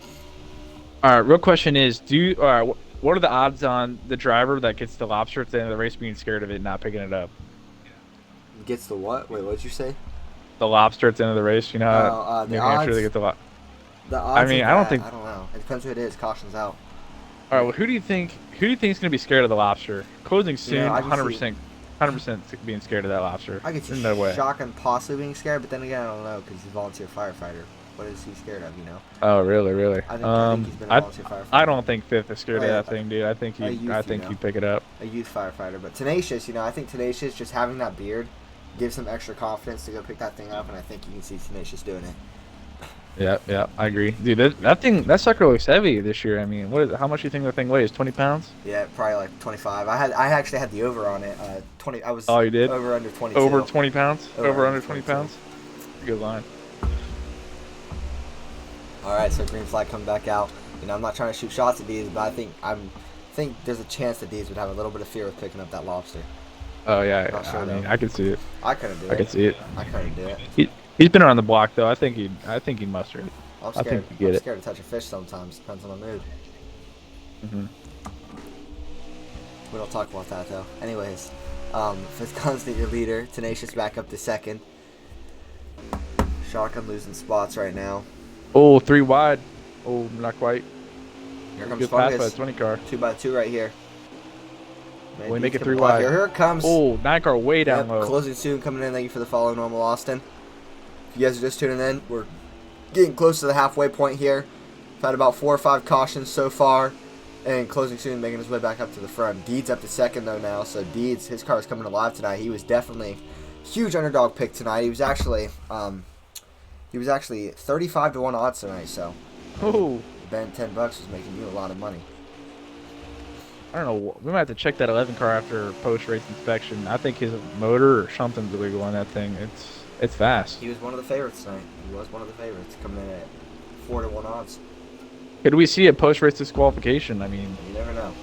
Speaker 3: All right, real question is, what are the odds on the driver that gets the lobster at the end of the race being scared of it and not picking it up?
Speaker 1: Gets the what? Wait, what'd you say?
Speaker 3: The lobster at the end of the race, you know?
Speaker 1: The odds.
Speaker 3: They get the
Speaker 1: The odds.
Speaker 3: I mean,
Speaker 1: of
Speaker 3: I don't
Speaker 1: that,
Speaker 3: think.
Speaker 1: I don't know. It depends who it is. Caution's out.
Speaker 3: All right, well, who do you think is gonna be scared of the lobster? Closing soon,
Speaker 1: I can
Speaker 3: 100%, 100% being scared of that lobster.
Speaker 1: I could see
Speaker 3: There's no way.
Speaker 1: Shotgun possibly being scared, but then again, I don't know because he's a volunteer firefighter. What is he scared of? You know?
Speaker 3: Oh, really?
Speaker 1: I think he's been a volunteer firefighter.
Speaker 3: I don't think Fifth is scared of
Speaker 1: Yeah,
Speaker 3: that thing, dude. I think he'd pick it up.
Speaker 1: A youth firefighter, but Tenacious, I think Tenacious just having that beard gives him extra confidence to go pick that thing up, and I think you can see Tenacious doing it.
Speaker 3: Yeah, I agree, dude. That sucker looks heavy this year. I mean, how much do you think that thing weighs? 20 pounds?
Speaker 1: Yeah, probably like 25. I actually had the over on it. 20. I was.
Speaker 3: Oh, you did?
Speaker 1: Over under 22.
Speaker 3: Over 20 pounds? Over under 20
Speaker 1: 22.
Speaker 3: pounds? Good line.
Speaker 1: All right, so green flag coming back out. I'm not trying to shoot shots at Dees, but I think there's a chance that Dees would have a little bit of fear with picking up that lobster.
Speaker 3: Oh yeah,
Speaker 1: Not sure,
Speaker 3: I mean,
Speaker 1: though.
Speaker 3: I could see it.
Speaker 1: I couldn't do it.
Speaker 3: I could see it.
Speaker 1: I couldn't do it.
Speaker 3: He's been around the block though. I think he'd muster it.
Speaker 1: I'm
Speaker 3: I
Speaker 1: scared.
Speaker 3: think you get
Speaker 1: I'm
Speaker 3: it.
Speaker 1: scared to touch a fish sometimes. Depends on the mood. We don't talk about that though. Anyways, Fifth Constant, your leader. Tenacious back up to 2nd. Shotgun losing spots right now.
Speaker 3: Oh, 3 wide. Oh, not quite.
Speaker 1: Here comes
Speaker 3: Good pass by the
Speaker 1: Fungus.
Speaker 3: 20 car.
Speaker 1: 2x2 right here. Man,
Speaker 3: We make it
Speaker 1: Dees
Speaker 3: 3
Speaker 1: can block
Speaker 3: wide.
Speaker 1: Here it comes.
Speaker 3: Oh, 9 car way down
Speaker 1: Yep,
Speaker 3: low.
Speaker 1: closing soon, coming in. Thank you for the follow, Normal Austin. If you guys are just tuning in, we're getting close to the halfway point here. We've had about 4 or 5 cautions so far, and closing soon, making his way back up to the front. Deeds up to 2nd though now, so Deeds, his car is coming alive tonight. He was definitely a huge underdog pick tonight. He was actually 35 to 1 odds tonight. So,
Speaker 3: Oh,
Speaker 1: Ben, $10 was making you a lot of money.
Speaker 3: I don't know. We might have to check that 11 car after post-race inspection. I think his motor or something's illegal on that thing. It's fast.
Speaker 1: He was one of the favorites tonight. He was one of the favorites, coming in at 4 to 1 odds.
Speaker 3: Could we see a post-race disqualification? I mean,
Speaker 1: You never know.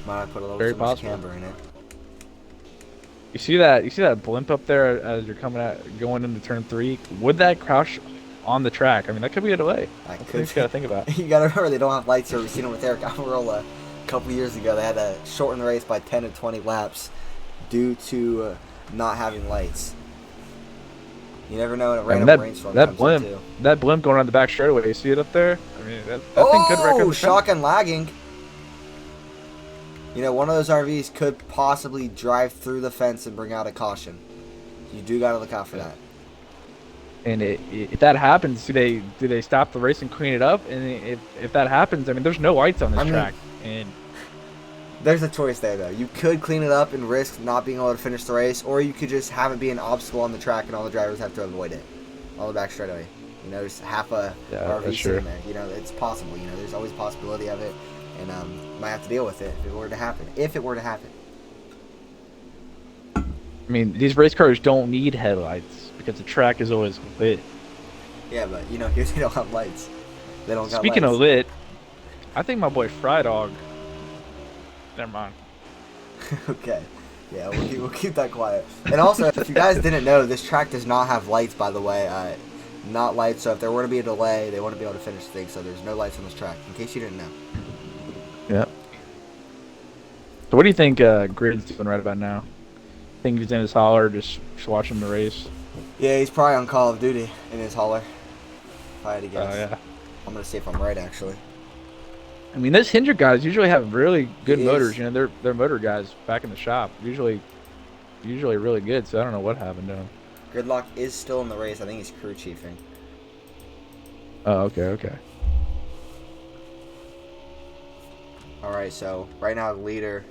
Speaker 1: Might have put a little
Speaker 3: Very
Speaker 1: too much
Speaker 3: possible.
Speaker 1: camber in it.
Speaker 3: you see that blimp up there as you're going into turn 3? Would that crouch on the track? I mean, that could be a delay.
Speaker 1: That
Speaker 3: That's
Speaker 1: could.
Speaker 3: what you gotta think about.
Speaker 1: You gotta remember they don't have lights here. We've seen it with Eric Almirola a couple years ago. They had to shorten the race by 10 to 20 laps due to not having lights. You never know when a random rainstorm comes in too.
Speaker 3: That blimp going on the back straightaway. You see it up there? I mean, that thing could wreck up the track.
Speaker 1: shotgun lagging. One of those RVs could possibly drive through the fence and bring out a caution. You do gotta look out for that.
Speaker 3: And if that happens, do they stop the race and clean it up? And if that happens, I mean, there's no lights on this track. And
Speaker 1: There's a choice there, though. You could clean it up and risk not being able to finish the race, or you could just have it be an obstacle on the track and all the drivers have to avoid it on the back straightaway. There's half a RV
Speaker 3: that's
Speaker 1: sitting
Speaker 3: true.
Speaker 1: there. It's possible. There's always a possibility of it, and might have to deal with it if it were to happen.
Speaker 3: I mean, these race cars don't need headlights because the track is always lit.
Speaker 1: Yeah, but here they don't have lights. They don't got
Speaker 3: Speaking
Speaker 1: lights.
Speaker 3: of lit, I think my boy Fry Dog. Never mind.
Speaker 1: Okay. Yeah, we'll keep that quiet. And also, if you guys didn't know, this track does not have lights, by the way. Not lights, so if there were to be a delay, they wouldn't be able to finish the thing, so there's no lights on this track, in case you didn't know.
Speaker 3: Yeah. So what do you think Grid's doing right about now? Think he's in his hauler, just watching the race?
Speaker 1: Yeah, he's probably on Call of Duty in his hauler. if I had to guess.
Speaker 3: Oh yeah.
Speaker 1: I'm gonna see if I'm right, actually.
Speaker 3: I mean, those Hendrick guys usually have really good
Speaker 1: He
Speaker 3: motors.
Speaker 1: is.
Speaker 3: You know, they're motor guys back in the shop. Usually really good. So I don't know what happened to him.
Speaker 1: Gridlock is still in the race. I think he's crew chiefing.
Speaker 3: Oh, okay.
Speaker 1: All right, so right now the leader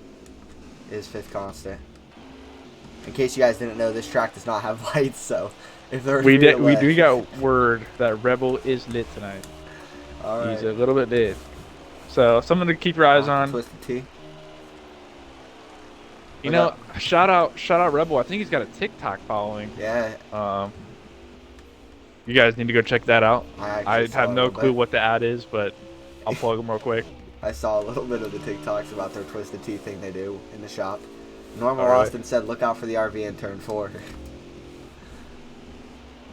Speaker 1: is fifth constant. In case you guys didn't know, this track does not have lights, so if there
Speaker 3: We do got word that Rebel is lit tonight.
Speaker 1: All right.
Speaker 3: He's a little bit lit. So something to keep your eyes on.
Speaker 1: Twisted T.
Speaker 3: You know, shout out Rebel. I think he's got a TikTok following.
Speaker 1: Yeah.
Speaker 3: You guys need to go check that out.
Speaker 1: I
Speaker 3: have no clue what the ad is, but I'll plug them real quick.
Speaker 1: I saw a little bit of the TikToks about their Twisted Tea thing they do in the shop. Normal
Speaker 3: All right.
Speaker 1: Austin said, "Look out for the RV in turn 4."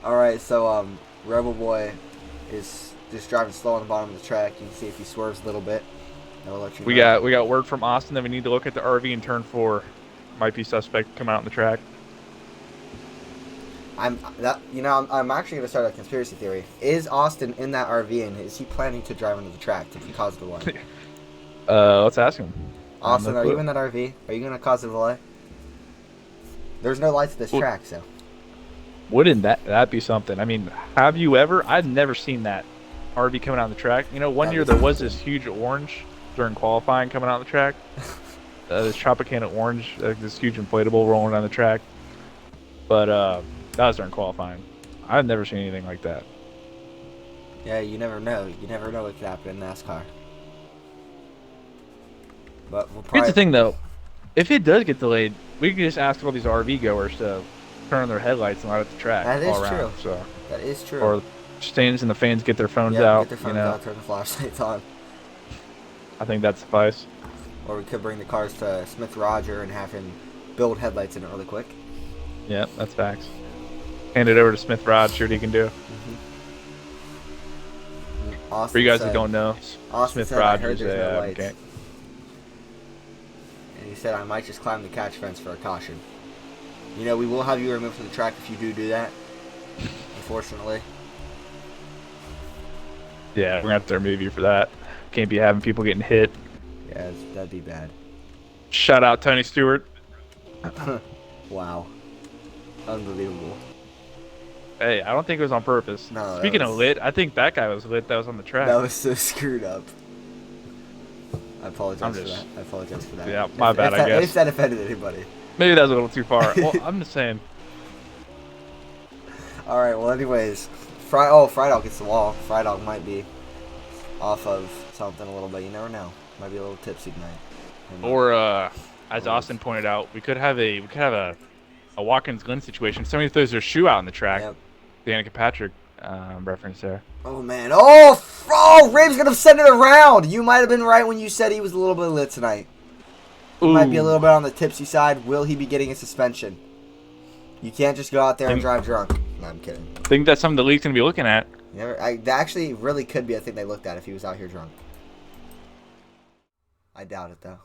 Speaker 1: All right, so Rebel Boy is just driving slow on the bottom of the track. You can see if he swerves a little bit. That'll let you know.
Speaker 3: We got word from Austin that we need to look at the RV in turn 4. Might be suspect coming out on the track.
Speaker 1: I'm actually gonna start a conspiracy theory. Is Austin in that RV and is he planning to drive into the track to cause a delay?
Speaker 3: Let's ask him.
Speaker 1: Austin, are you in that RV? Are you gonna cause a delay? There's no lights at this track, so.
Speaker 3: Wouldn't that be something? I mean, have you ever? I've never seen that RV coming out on the track. You know, one year there was this huge orange during qualifying coming out on the track. This Tropicana orange, this huge inflatable rolling down the track. But that was during qualifying. I've never seen anything like that.
Speaker 1: Yeah, you never know. You never know what could happen in NASCAR. But we'll probably...
Speaker 3: Here's the thing, though. If it does get delayed, we can just ask all these RV goers to turn on their headlights and light up the track.
Speaker 1: That is
Speaker 3: all around,
Speaker 1: true.
Speaker 3: So.
Speaker 1: That is true.
Speaker 3: Or stands and the fans get their phones
Speaker 1: yeah,
Speaker 3: out.
Speaker 1: get their phones out, turn the flashlights on.
Speaker 3: I think that suffices.
Speaker 1: Or we could bring the cars to Smith Roger and have him build headlights in it really quick.
Speaker 3: Yeah, that's facts. Hand it over to Smith Rod, see what he can do. For you guys that don't know, Smith Rod is a mechanic.
Speaker 1: And he said, I might just climb the catch fence for a caution. You know, we will have you removed from the track if you do that. Unfortunately.
Speaker 3: Yeah, we're going to have to remove you for that. Can't be having people getting hit.
Speaker 1: Yeah, that'd be bad.
Speaker 3: Shout out Tony Stewart.
Speaker 1: Wow. Unbelievable.
Speaker 3: Hey, I don't think it was on purpose.
Speaker 1: No,
Speaker 3: Speaking of lit, I think that guy was lit that was on the track.
Speaker 1: That was so screwed up. I apologize for that.
Speaker 3: Yeah, my bad, I guess.
Speaker 1: If that offended anybody.
Speaker 3: Maybe that was a little too far. Well, I'm just saying.
Speaker 1: Alright, well, anyways. Frydog gets the wall. Frydog might be off of something a little bit. You never know. Might be a little tipsy tonight.
Speaker 3: Or, as Austin pointed out, we could have a Watkins Glen situation. Somebody throws their shoe out in the track.
Speaker 1: Yep.
Speaker 3: The Annika Patrick reference there.
Speaker 1: Oh, man. Oh, Rave's going to send it around. You might have been right when you said he was a little bit lit tonight. He might be a little bit on the tipsy side. Will he be getting a suspension? You can't just go out there and drive drunk. No, I'm kidding.
Speaker 3: I think that's something the league's going to be looking at.
Speaker 1: That actually really could be a thing they looked at if he was out here drunk. I doubt it, though.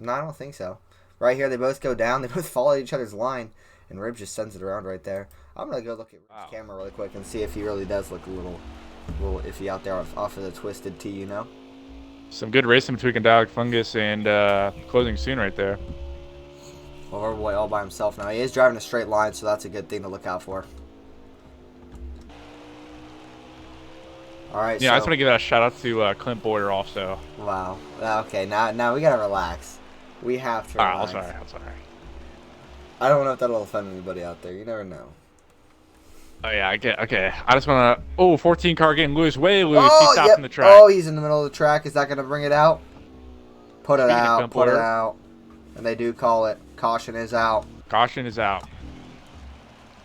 Speaker 1: No, I don't think so. Right here, they both go down. They both follow each other's line. And Rib just sends it around right there. I'm going to go look at Rib's camera really quick and see if he really does look a little iffy out there off of the Twisted T, you know?
Speaker 3: Some good racing between Dialect Fungus and Closing Soon right there.
Speaker 1: Well, Overboy all by himself now. He is driving a straight line, so that's a good thing to look out for. All right.
Speaker 3: Yeah, I just want to give a shout out to Clint Boyer also.
Speaker 1: Wow. Okay, now we gotta relax. We have to relax.
Speaker 3: I'm sorry.
Speaker 1: I don't know if that'll offend anybody out there. You never know.
Speaker 3: Oh yeah, okay. I just want to. 14 car getting loose, way loose.
Speaker 1: Oh,
Speaker 3: He's stopping the track.
Speaker 1: Oh, he's in the middle of the track. Is that gonna bring it out? Put it out. Put it out. And they do call it. Caution is out.
Speaker 3: Caution is out.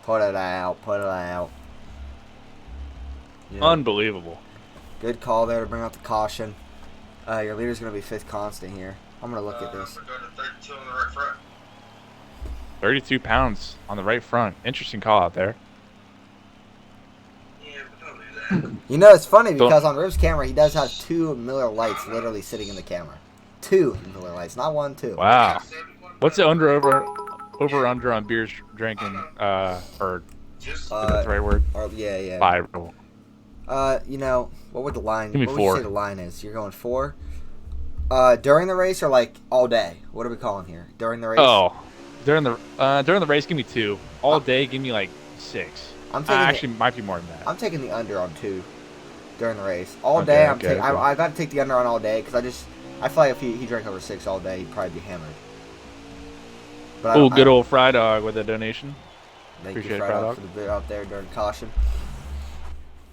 Speaker 1: Put it out. Put it out.
Speaker 3: Yeah. Unbelievable.
Speaker 1: Good call there to bring out the caution. Your leader's going to be fifth constant here. I'm going to look at this.
Speaker 2: We're going to 32 on the right front.
Speaker 3: 32 pounds on the right front. Interesting call out there.
Speaker 2: Yeah, but don't do that.
Speaker 1: You know, it's funny because on Rib's camera, he does have 2 Miller Lights literally sitting in the camera. 2 Miller Lights, not 1, 2.
Speaker 3: Wow. What's the over under on beers drinking or
Speaker 2: Just
Speaker 3: Is that the right word?
Speaker 1: Yeah.
Speaker 3: 5.
Speaker 1: You know, what would the line?
Speaker 3: Give me
Speaker 1: what would
Speaker 3: 4.
Speaker 1: you say the line is? You're going 4. During the race or like all day? What are we calling here? During the race?
Speaker 3: Oh, during the race, give me 2. All day, give me like 6.
Speaker 1: I'm taking
Speaker 3: Actually, might be more than that.
Speaker 1: I'm taking the under on 2 during the race. All
Speaker 3: Okay,
Speaker 1: day,
Speaker 3: okay.
Speaker 1: I got to take the under on all day because I feel like if he drank over 6 all day, he'd probably be hammered. But
Speaker 3: Oh, good old Fry Dog with a donation.
Speaker 1: Thank
Speaker 3: Appreciate
Speaker 1: you,
Speaker 3: it,
Speaker 1: Fry
Speaker 3: Fry
Speaker 1: Dog,
Speaker 3: Dog.
Speaker 1: for the bit out there during caution.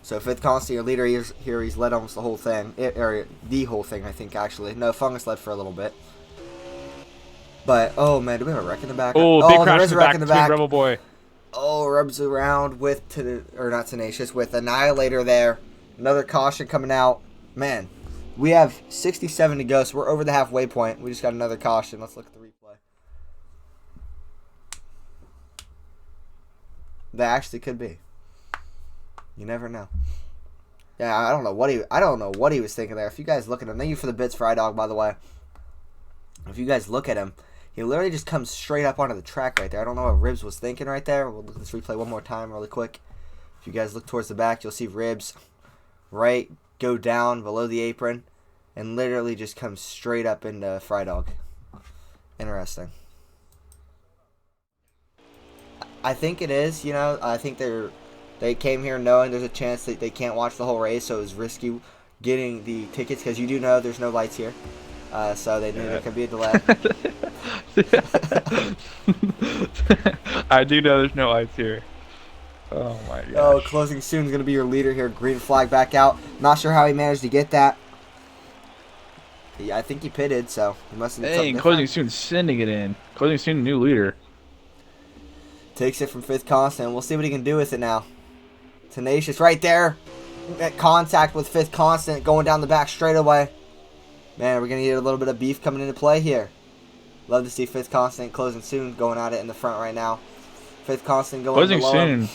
Speaker 1: So fifth constant, your leader here, he's led almost the whole thing, or the whole thing, I think actually. No, Fungus led for a little bit. But oh man, do we have a wreck in the back?
Speaker 3: Oh, big crash
Speaker 1: there is
Speaker 3: in
Speaker 1: a
Speaker 3: the
Speaker 1: wreck
Speaker 3: back
Speaker 1: in the
Speaker 3: between
Speaker 1: back.
Speaker 3: Rebel Boy.
Speaker 1: Oh, rubs around with not Tenacious, with Annihilator there. Another caution coming out. Man, we have 67 to go, so we're over the halfway point. We just got another caution. Let's look at the replay. That actually could be. You never know. Yeah, I don't know what he was thinking there. If you guys look at him, thank you for the bits, Fry Dog, by the way. If you guys look at him, he literally just comes straight up onto the track right there. I don't know what Ribs was thinking right there. We'll look at this replay one more time really quick. If you guys look towards the back, you'll see Ribs go down below the apron and literally just comes straight up into Fry Dog. Interesting. I think it is, you know. I think they came here knowing there's a chance that they can't watch the whole race, so it was risky getting the tickets because you do know there's no lights here. So they knew there could be a delay.
Speaker 3: I do know there's no lights here. Oh my gosh.
Speaker 1: Oh, closing soon is going to be your leader here. Green flag back out. Not sure how he managed to get that. Yeah, I think he pitted, so he must have done something different.
Speaker 3: Closing soon, sending it in. Closing soon, new leader.
Speaker 1: Takes it from fifth constant. We'll see what he can do with it now. Tenacious right there. At contact with fifth constant going down the back straightaway. Man, we're going to need a little bit of beef coming into play here. Love to see fifth constant closing soon going at it in the front right now. Fifth constant going
Speaker 3: Closing
Speaker 1: below
Speaker 3: soon
Speaker 1: him.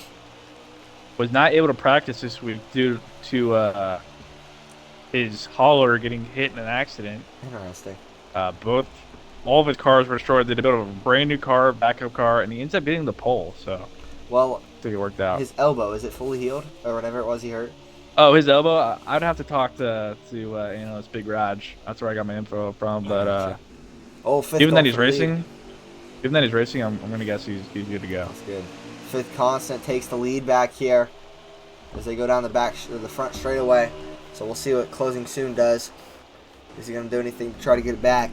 Speaker 3: was not able to practice this week due to his hauler getting hit in an accident.
Speaker 1: Interesting.
Speaker 3: All of his cars were destroyed. They built a brand new car, backup car, and he ends up getting the pole. So,
Speaker 1: well,
Speaker 3: I think it worked out.
Speaker 1: His elbow, is it fully healed or whatever it was he hurt?
Speaker 3: Oh, his elbow. I'd have to talk to it's Big Raj. That's where I got my info from. But given that he's racing, I'm gonna guess he's good to go.
Speaker 1: That's good. Fifth constant takes the lead back here as they go down the back or the front straightaway. So we'll see what closing soon does. Is he gonna do anything to try to get it back?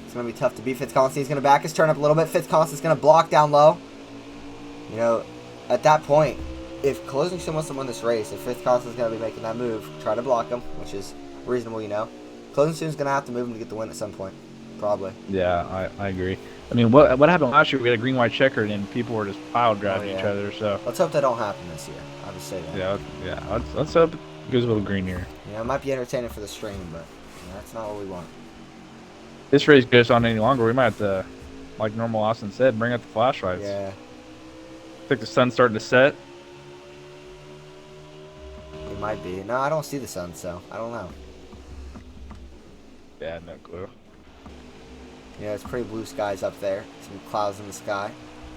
Speaker 1: It's going to be tough to beat. Fifth constant, he's going to back his turn up a little bit. Fifth constant's going to block down low. You know, at that point, if closing soon wants to win this race, if fifth constant's going to be making that move, try to block him, which is reasonable, you know. Closing soon's going to have to move him to get the win at some point, probably.
Speaker 3: Yeah, I agree. I mean, what happened last year? We had a green-white checkered, and people were just pile driving each other. So
Speaker 1: let's hope that don't happen this year. I'll just say that.
Speaker 3: Yeah. Let's hope it goes a little green here.
Speaker 1: You know, it might be entertaining for the stream, but you know, that's not what we want.
Speaker 3: This race goes on any longer, we might have to, like normal Austin said, bring out the flashlights.
Speaker 1: Yeah.
Speaker 3: I think the sun's starting to set.
Speaker 1: It might be. No, I don't see the sun, so I don't know.
Speaker 3: Yeah, no clue.
Speaker 1: Yeah, it's pretty blue skies up there. Some clouds in the sky.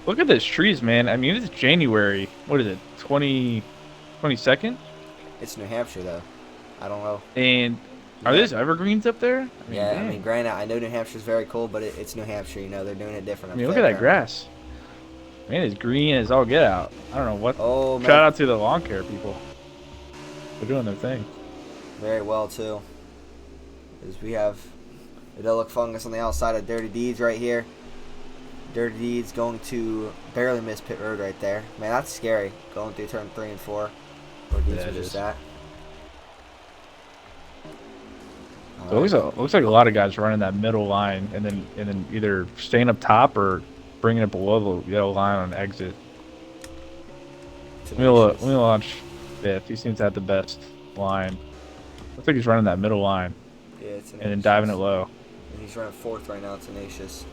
Speaker 3: Look at those trees, man. I mean, it's January. What is it, 22nd?
Speaker 1: It's New Hampshire, though. I don't know.
Speaker 3: And are these evergreens up there? I mean,
Speaker 1: yeah,
Speaker 3: dang.
Speaker 1: I mean, granted, I know New Hampshire's very cool, but it's New Hampshire. You know, they're doing it different.
Speaker 3: I mean, look at that grass. Man, it's green as all get out. I don't know what. Oh, man. Shout out to the lawn care people. They're doing their thing.
Speaker 1: Very well, too. As we have Idyllic Fungus on the outside of Dirty Deeds right here. Dirty Deeds going to barely miss pit road right there. Man, that's scary. Going through turn 3 and 4. Where Deeds was just at.
Speaker 3: So it looks like a lot of guys running that middle line and then either staying up top or bringing it below the yellow line on exit. We'll launch fifth. He seems to have the best line. Looks like he's running that middle line.
Speaker 1: Yeah, it's
Speaker 3: and then diving it low.
Speaker 1: And he's running fourth right now, Tenacious.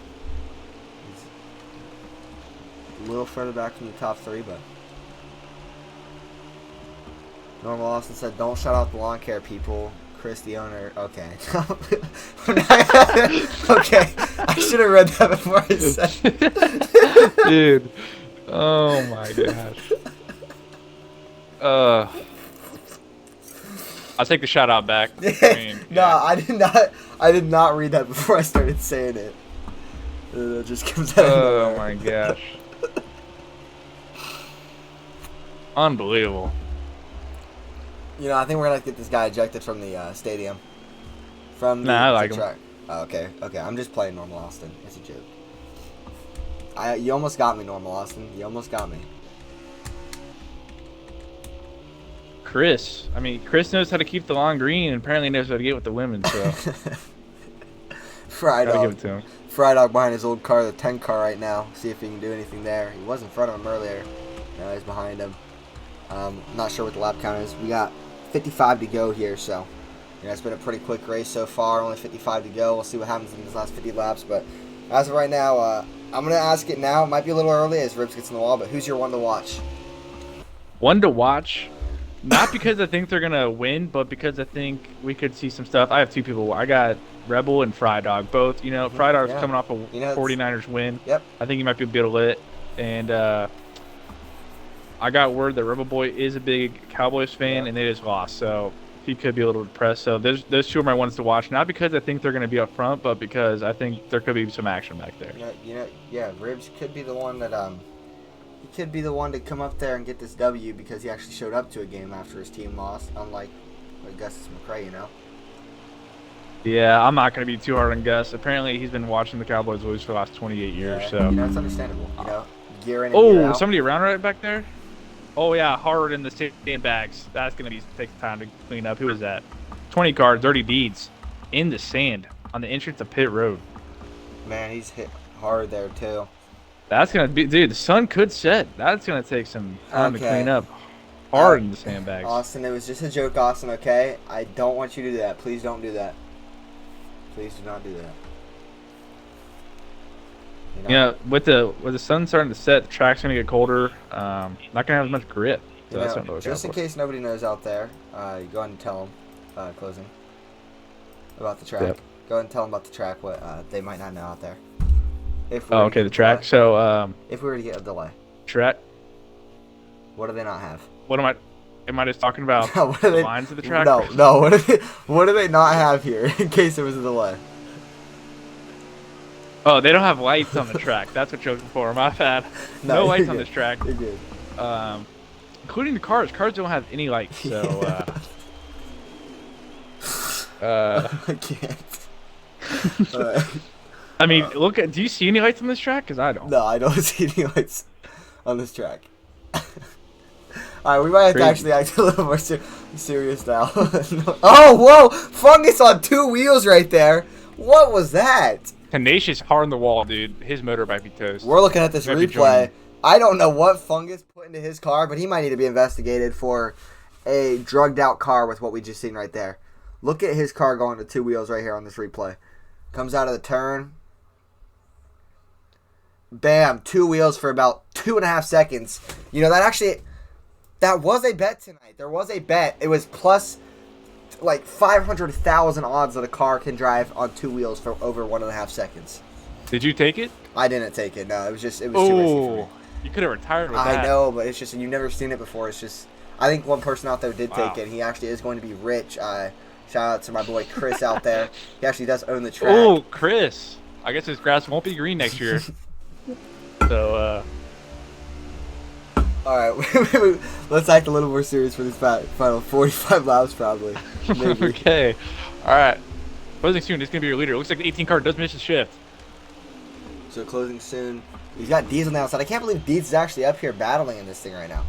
Speaker 1: He's a little further back from the top 3, but Normal Austin said, "Don't shut out the lawn care people." Chris, the owner. Okay. Okay. I should have read that before I said it.
Speaker 3: Dude. Oh my gosh. I'll take the shout out back.
Speaker 1: No,
Speaker 3: Yeah.
Speaker 1: I did not. I did not read that before I started saying it. It just comes out of
Speaker 3: Oh
Speaker 1: nowhere.
Speaker 3: my gosh. Unbelievable.
Speaker 1: You know, I think we're gonna have to get this guy ejected from the stadium. From the,
Speaker 3: Nah, I like
Speaker 1: the
Speaker 3: him.
Speaker 1: track. Oh, okay. I'm just playing normal Austin. It's a joke. You almost got me, normal Austin. You almost got me.
Speaker 3: Chris knows how to keep the lawn green and apparently knows how to get with the women, so
Speaker 1: Fried
Speaker 3: gotta
Speaker 1: dog.
Speaker 3: give it to him.
Speaker 1: Fried dog behind his old car, the 10 car right now. See if he can do anything there. He was in front of him earlier. Now he's behind him. Not sure what the lap count is. We got 55 to go here, so it's been a pretty quick race so far. Only 55 to go. We'll see what happens in these last 50 laps. But as of right now, I'm gonna ask it now. It might be a little early as Ribs gets in the wall, but who's your one to watch?
Speaker 3: One to watch, not because I think they're gonna win, but because I think we could see some stuff. I have two people. I got Rebel and Fry Dog, both. Fry Dog's
Speaker 1: Yeah.
Speaker 3: coming off a 49ers win.
Speaker 1: Yep.
Speaker 3: I think he might be a bit lit, and I got word that Rebel Boy is a big Cowboys fan,
Speaker 1: Yeah.
Speaker 3: and they just lost, so he could be a little depressed. So those two are my ones to watch, not because I think they're gonna be up front, but because I think there could be some action back there.
Speaker 1: Yeah. Ribs could be the one that he could be the one to come up there and get this W because he actually showed up to a game after his team lost, unlike Augustus McCrae,
Speaker 3: Yeah, I'm not gonna be too hard on Gus. Apparently, he's been watching the Cowboys lose for the last 28 years.
Speaker 1: Yeah,
Speaker 3: So.
Speaker 1: it's understandable. Year in and year
Speaker 3: Oh,
Speaker 1: out.
Speaker 3: somebody around right back there? Oh, yeah, hard in the sandbags. That's going to take time to clean up. Who is that? 20 card, Dirty Deeds, in the sand on the entrance of Pit Road.
Speaker 1: Man, he's hit hard there too.
Speaker 3: That's going to be, dude, the sun could set. That's going to take some time to clean up. Hard in the sandbags.
Speaker 1: Austin, it was just a joke, Austin, okay? I don't want you to do that. Please don't do that. Please do not do that.
Speaker 3: With the sun starting to set, the track's going to get colder. Not going to have as much grip. So that's something to look
Speaker 1: just
Speaker 3: out
Speaker 1: in
Speaker 3: for.
Speaker 1: case nobody knows out there, you go ahead and tell them, closing, about the track.
Speaker 3: Yep.
Speaker 1: Go ahead and tell them about the track, what they might not know out there. If
Speaker 3: Oh, okay, the track. So,
Speaker 1: if we were to get a delay,
Speaker 3: track.
Speaker 1: what do they not have?
Speaker 3: What am I just talking about?
Speaker 1: What do
Speaker 3: The
Speaker 1: they,
Speaker 3: lines of the track?
Speaker 1: No. What do they not have here in case there was a delay?
Speaker 3: Oh, they don't have lights on the track. That's what you're looking for. My bad. No
Speaker 1: you're
Speaker 3: lights on
Speaker 1: good.
Speaker 3: this track.
Speaker 1: You're good.
Speaker 3: Including the cars. Cars don't have any lights, so
Speaker 1: I can't. Alright.
Speaker 3: I mean, do you see any lights on this track? Because I don't.
Speaker 1: No, I don't see any lights on this track. Alright, we might have to
Speaker 3: Crazy.
Speaker 1: actually act a little more serious now. Oh, whoa! Fungus on two wheels right there. What was that?
Speaker 3: Tenacious hard on the wall, dude. His motor might be toast.
Speaker 1: We're looking at this
Speaker 3: Might be
Speaker 1: replay.
Speaker 3: joining.
Speaker 1: I don't know what Fungus put into his car, but he might need to be investigated for a drugged out car with what we just seen right there. Look at his car going to two wheels right here on this replay. Comes out of the turn. Bam, two wheels for about 2.5 seconds. That was a bet tonight. There was a bet. It was plus like 500,000 odds that a car can drive on two wheels for over 1.5 seconds.
Speaker 3: Did you take it?
Speaker 1: I didn't take it. No, it was too risky for me.
Speaker 3: Oh, you could have retired with that.
Speaker 1: I know, but it's just you've never seen it before. It's just I think one person out there did
Speaker 3: Wow.
Speaker 1: take it. And he actually is going to be rich. Shout out to my boy Chris out there. He actually does own the track.
Speaker 3: Oh, Chris. I guess his grass won't be green next year. So,
Speaker 1: All right, let's act a little more serious for these final 45 laps, probably. Maybe.
Speaker 3: okay. All right. Closing soon. This is going to be your leader. Looks like the 18 car does miss his shift.
Speaker 1: So closing soon. He's got Deeds on the outside. I can't believe Deeds is actually up here battling in this thing right now.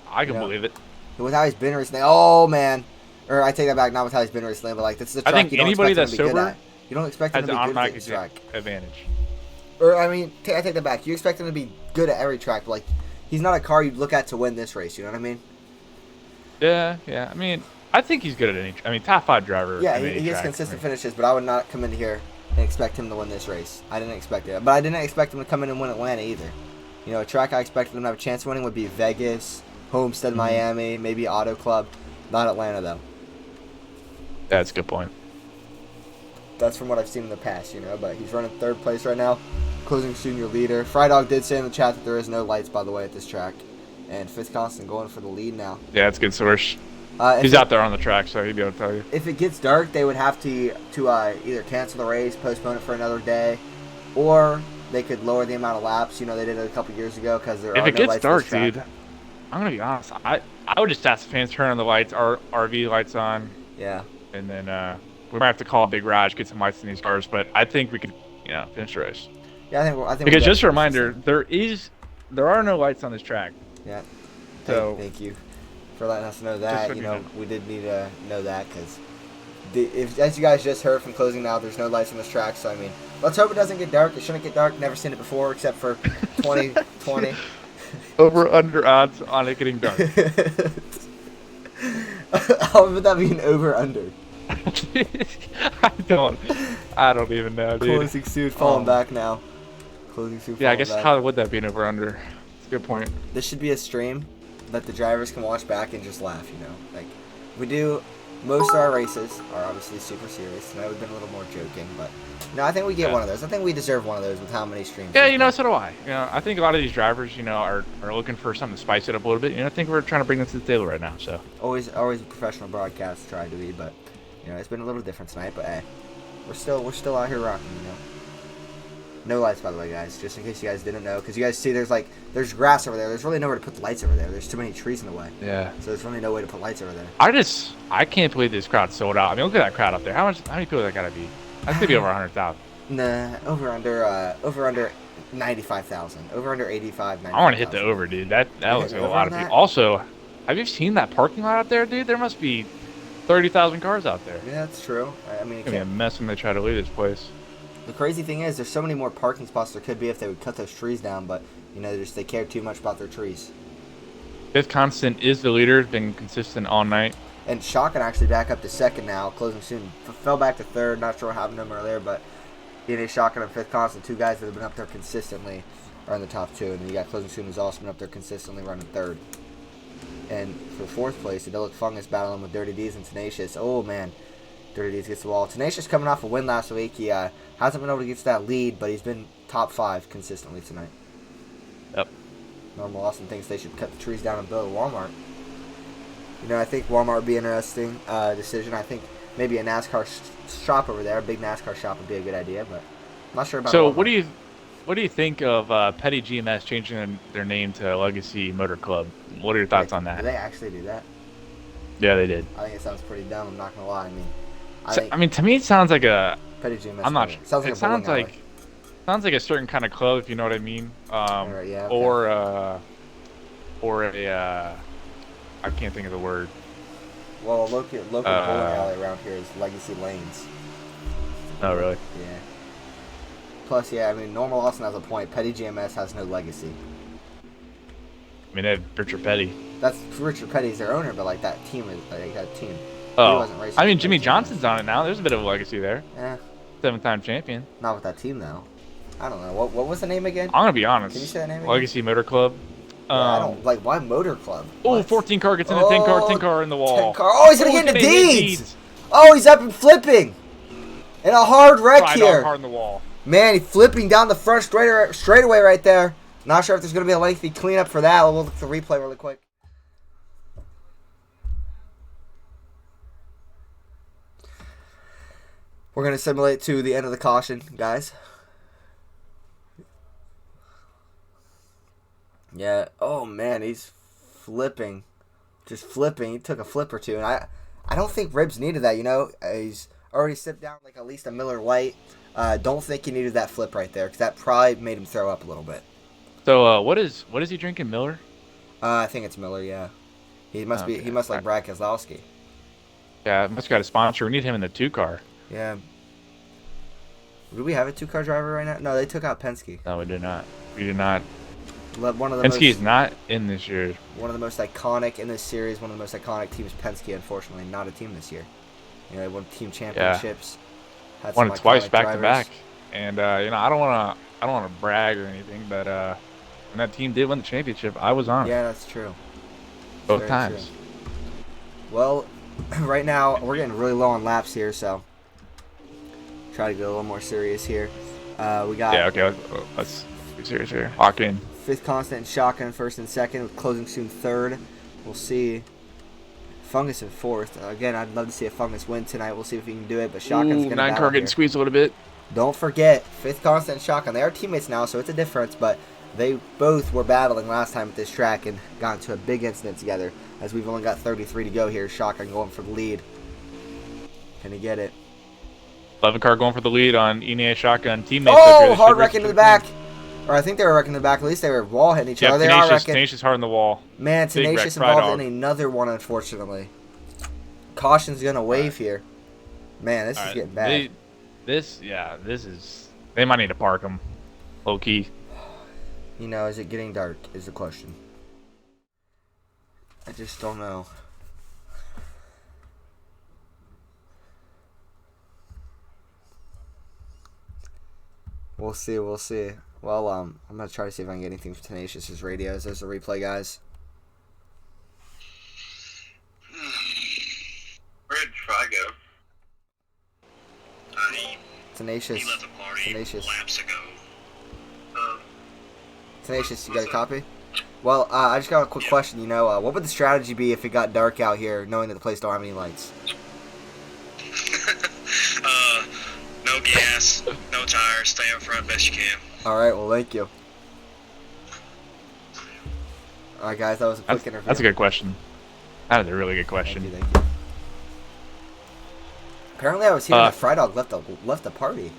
Speaker 3: I can
Speaker 1: Yeah.
Speaker 3: believe it.
Speaker 1: With how he's been recently. Oh man. Or I take that back. Not with how he's been recently, but like this is a
Speaker 3: I
Speaker 1: track
Speaker 3: think
Speaker 1: you don't
Speaker 3: anybody
Speaker 1: expect him
Speaker 3: that's
Speaker 1: to be good
Speaker 3: sober
Speaker 1: at. You don't expect him
Speaker 3: Has
Speaker 1: to
Speaker 3: an
Speaker 1: be good at
Speaker 3: automatic
Speaker 1: this track.
Speaker 3: advantage.
Speaker 1: Or I mean, I take that back. You expect him to be good at every track, but like he's not a car you'd look at to win this race. You know what I mean?
Speaker 3: Yeah. I mean, I think he's good at any. I mean, top 5 driver.
Speaker 1: Yeah,
Speaker 3: in any
Speaker 1: he has
Speaker 3: track.
Speaker 1: consistent finishes, but I would not come in here and expect him to win this race. I didn't expect it, but I didn't expect him to come in and win Atlanta either. You know, a track I expected him to have a chance of winning would be Vegas, Homestead, Miami, maybe Auto Club, not Atlanta though.
Speaker 3: That's a good point.
Speaker 1: That's from what I've seen in the past, you know. But he's running third place right now, closing soon your leader. Frydog did say in the chat that there is no lights, by the way, at this track. and Fifth Constant going for the lead now.
Speaker 3: Yeah, it's a good source.
Speaker 1: If
Speaker 3: He's out there on the track, so he'd be able to tell you.
Speaker 1: If it gets dark, they would have to either cancel the race, postpone it for another day, or they could lower the amount of laps. You know, they did it a couple years ago because there are
Speaker 3: If it
Speaker 1: no
Speaker 3: gets
Speaker 1: lights on this
Speaker 3: dark,
Speaker 1: track.
Speaker 3: dude, I'm gonna be honest. I would just ask the fans to turn on the lights, RV lights on,
Speaker 1: Yeah.
Speaker 3: and then we might have to call a big garage, get some lights in these cars. But I think we could, finish the race.
Speaker 1: Yeah, I think.
Speaker 3: Because just a reminder, there are no lights on this track.
Speaker 1: Yeah.
Speaker 3: So
Speaker 1: thank you for letting us know that.
Speaker 3: so
Speaker 1: You know, we did need to know that because, as you guys just heard from closing now, there's no lights on this track. So I mean, let's hope it doesn't get dark. It shouldn't get dark. Never seen it before except for 2020.
Speaker 3: over under odds on it getting dark.
Speaker 1: How would that be an over under?
Speaker 3: I don't even know, dude.
Speaker 1: Closing soon, falling back now. Closing soon.
Speaker 3: Yeah, I
Speaker 1: falling
Speaker 3: guess
Speaker 1: back.
Speaker 3: how would that be an over under? It's a good point.
Speaker 1: This should be a stream that the drivers can watch back and just laugh. You know, like we do. Most of our races are obviously super serious. Tonight we've been a little more joking, but no, I think we get one of those. I think we deserve one of those with how many streams.
Speaker 3: Yeah, so do I. I think a lot of these drivers, are looking for something to spice it up a little bit. I think we're trying to bring this to the table right now. So
Speaker 1: always a professional broadcast try to be, but it's been a little different tonight. But hey, we're still out here rocking. No lights, by the way, guys. Just in case you guys didn't know, because you guys see there's grass over there. There's really nowhere to put the lights over there. There's too many trees in the way.
Speaker 3: yeah,
Speaker 1: So there's really no way to put lights over there.
Speaker 3: I can't believe this crowd's sold out. I mean, look at that crowd up there. How many people that gotta be? That's gonna be over 100,000.
Speaker 1: Nah, over under 95,000. Over under 85.
Speaker 3: I want to hit the over, dude. That looks like a lot of people. Also, have you seen that parking lot out there, dude? There must be 30,000 cars out there.
Speaker 1: Yeah, that's true. I mean,
Speaker 3: It's gonna be a mess when they try to leave this place.
Speaker 1: the crazy thing is, there's so many more parking spots there could be if they would cut those trees down, but they care too much about their trees.
Speaker 3: Fifth Constant is the leader. Been consistent all night.
Speaker 1: And Shotgun actually back up to second now, closing soon. Fell back to third. Not sure what happened to him earlier, but Shotgun and Fifth Constant, two guys that have been up there consistently, are in the top two. And then you got closing soon, who's also been up there consistently, running third. And for fourth place, Idyllic Fungus battling with Dirty D's and Tenacious. Oh man, Dirty D's gets the wall. Tenacious coming off a win last week. He hasn't been able to get to that lead, but he's been top 5 consistently tonight.
Speaker 3: Yep.
Speaker 1: Normal Austin thinks they should cut the trees down and build a Walmart. I think Walmart would be an interesting decision. I think maybe a NASCAR shop over there, a big NASCAR shop would be a good idea, but I'm not sure about
Speaker 3: So
Speaker 1: Walmart.
Speaker 3: what do you think of Petty GMS changing their name to Legacy Motor Club? What are your thoughts on
Speaker 1: Do
Speaker 3: that?
Speaker 1: they actually do that?
Speaker 3: Yeah, they did.
Speaker 1: I think it sounds pretty dumb. I'm not going to lie.
Speaker 3: I mean, to me, it sounds like a.
Speaker 1: Petty GMS.
Speaker 3: I'm not sure.
Speaker 1: Sounds like
Speaker 3: It sounds
Speaker 1: bowling
Speaker 3: like a certain kind of club, if you know what I mean.
Speaker 1: Alright, yeah, okay.
Speaker 3: Or a. I can't think of the word.
Speaker 1: Well, a local bowling alley around here is Legacy Lanes.
Speaker 3: Oh, really?
Speaker 1: Yeah. Plus, Normal Austin has a point. Petty GMS has no legacy.
Speaker 3: I mean, they have Richard Petty.
Speaker 1: That's Richard Petty's their owner, but that team is that team. He
Speaker 3: Oh,
Speaker 1: wasn't racing
Speaker 3: I mean,
Speaker 1: for
Speaker 3: Jimmy
Speaker 1: Petty
Speaker 3: Johnson's on it now. There's a bit of a legacy there.
Speaker 1: GMS.
Speaker 3: 7-time champion.
Speaker 1: Not with that team though. I don't know. What was the name again?
Speaker 3: I'm gonna be honest.
Speaker 1: Can you say that name again?
Speaker 3: Legacy Motor Club.
Speaker 1: I don't why Motor Club.
Speaker 3: Oh,
Speaker 1: What?
Speaker 3: 14 car gets in the 10 car in the wall.
Speaker 1: 10 car. Oh, he's gonna get into
Speaker 3: gonna hit
Speaker 1: deeds. Oh, he's up and flipping. In a hard wreck
Speaker 3: Right
Speaker 1: here.
Speaker 3: hard in the wall.
Speaker 1: Man, he's flipping down the front straightaway right there. Not sure if there's going to be a lengthy cleanup for that. We'll look at the replay really quick. We're going to simulate to the end of the caution, guys. Yeah. Oh, man, he's flipping. Just flipping. He took a flip or two. And I don't think Ribs needed that, He's already sipped down like at least a Miller Lite. Don't think he needed that flip right there because that probably made him throw up a little bit.
Speaker 3: So what is he drinking? Miller?
Speaker 1: I think it's Miller. Yeah, he must
Speaker 3: Okay.
Speaker 1: He must like Brad Keselowski.
Speaker 3: Yeah, must got a sponsor. We need him in the 2 car.
Speaker 1: Yeah. Do we have a 2-car driver right now? No, they took out Penske.
Speaker 3: No, we did not. We did not.
Speaker 1: One of the
Speaker 3: Penske is not in this year.
Speaker 1: one of the most iconic in this series. One of the most iconic teams, Penske. Unfortunately, not a team this year. They won team championships. Had
Speaker 3: Won
Speaker 1: some
Speaker 3: it twice
Speaker 1: iconic
Speaker 3: back to
Speaker 1: drivers.
Speaker 3: back. And I don't wanna brag or anything, but when that team did win the championship, I was on it
Speaker 1: Yeah, that's true.
Speaker 3: both
Speaker 1: very
Speaker 3: times.
Speaker 1: true. Well, right now we're getting really low on laps here, so try to get a little more serious here. We got
Speaker 3: Yeah, okay. Let's be serious here. Lock in.
Speaker 1: Fifth Constant and Shotgun first and second, with Closing Soon third. We'll see. Fungus in fourth. Again, I'd love to see a Fungus win tonight. We'll see if he can do it, but Shotgun's going to battle
Speaker 3: 9-car getting
Speaker 1: here.
Speaker 3: squeezed a little bit.
Speaker 1: Don't forget, Fifth Constant and Shotgun. They are teammates now, so it's a difference, but they both were battling last time at this track and got into a big incident together. As we've only got 33 to go here. Shotgun going for the lead. Can he get it?
Speaker 3: 11-car going for the lead on ENA Shotgun. Teammates.
Speaker 1: Oh, hard wrecking to the back. Or I think they were wrecking to the back. At least they were wall hitting each other. They are wrecking.
Speaker 3: Tenacious hard in the wall.
Speaker 1: Man,
Speaker 3: Big
Speaker 1: Tenacious
Speaker 3: wreck,
Speaker 1: involved in another one, unfortunately. Caution's going to wave here. Man, this is getting bad.
Speaker 3: This is... They might need to park them. Low key.
Speaker 1: You know, is it getting dark is the question. I just don't know. We'll see, we'll see. Well, I'm going to try to see if I can get anything from Tenacious's radios. There's the replay, guys.
Speaker 2: Where did Try go?
Speaker 1: Tenacious.
Speaker 4: He left the party
Speaker 1: Tenacious.
Speaker 4: laps ago.
Speaker 1: Tenacious, you got a copy? Well, I just got a quick question. You know, what would the strategy be if it got dark out here, knowing that the place don't have any lights?
Speaker 4: No gas, no tires, stay up front best you can.
Speaker 1: All right, well, thank you. All right, guys, that was a quick interview.
Speaker 3: That's a good question. That is a really good question.
Speaker 1: Thank you. Apparently, I was hearing that Frydog left the party.